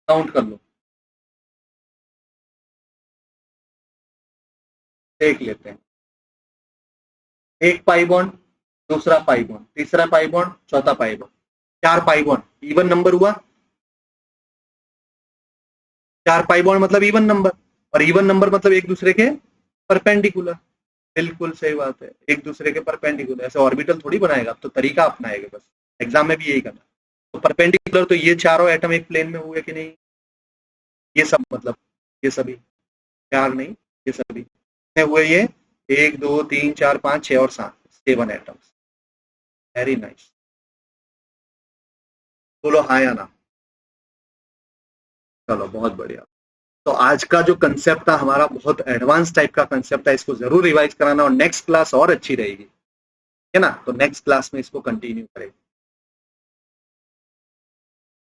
काउंट कर लो, देख लेते हैं। एक पाई बॉन्ड, दूसरा पाई बॉन्ड, तीसरा पाई बॉन्ड, चौथा pi bond, 4 pi bond. Even number हुआ। 4 पाई बॉन्ड मतलब इवन नंबर, और इवन नंबर मतलब एक दूसरे के परपेंडिकुलर। बिल्कुल सही बात है, एक दूसरे के परपेंडिकुलर। ऐसे ऑर्बिटल थोड़ी बनाएगा, अब तो तरीका अपनाएगा बस। एग्जाम में भी यही करना। तो परपेंडिकुलर, तो ये चारों एटम एक प्लेन में हुए कि नहीं? ये सब मतलब, ये सभी, 4 नहीं, ये सभी कितने हुए? ये 1 2 3 4 5 6 और 7, 7 एटम्स। Very nice. बोलो हाँ या ना। चलो, बहुत बढ़िया। तो आज का जो कंसेप्ट था हमारा बहुत एडवांस टाइप का कंसेप्ट है, इसको जरूर रिवाइज कराना और नेक्स्ट क्लास और अच्छी रहेगी, है ना? तो नेक्स्ट क्लास में इसको कंटिन्यू करेंगे।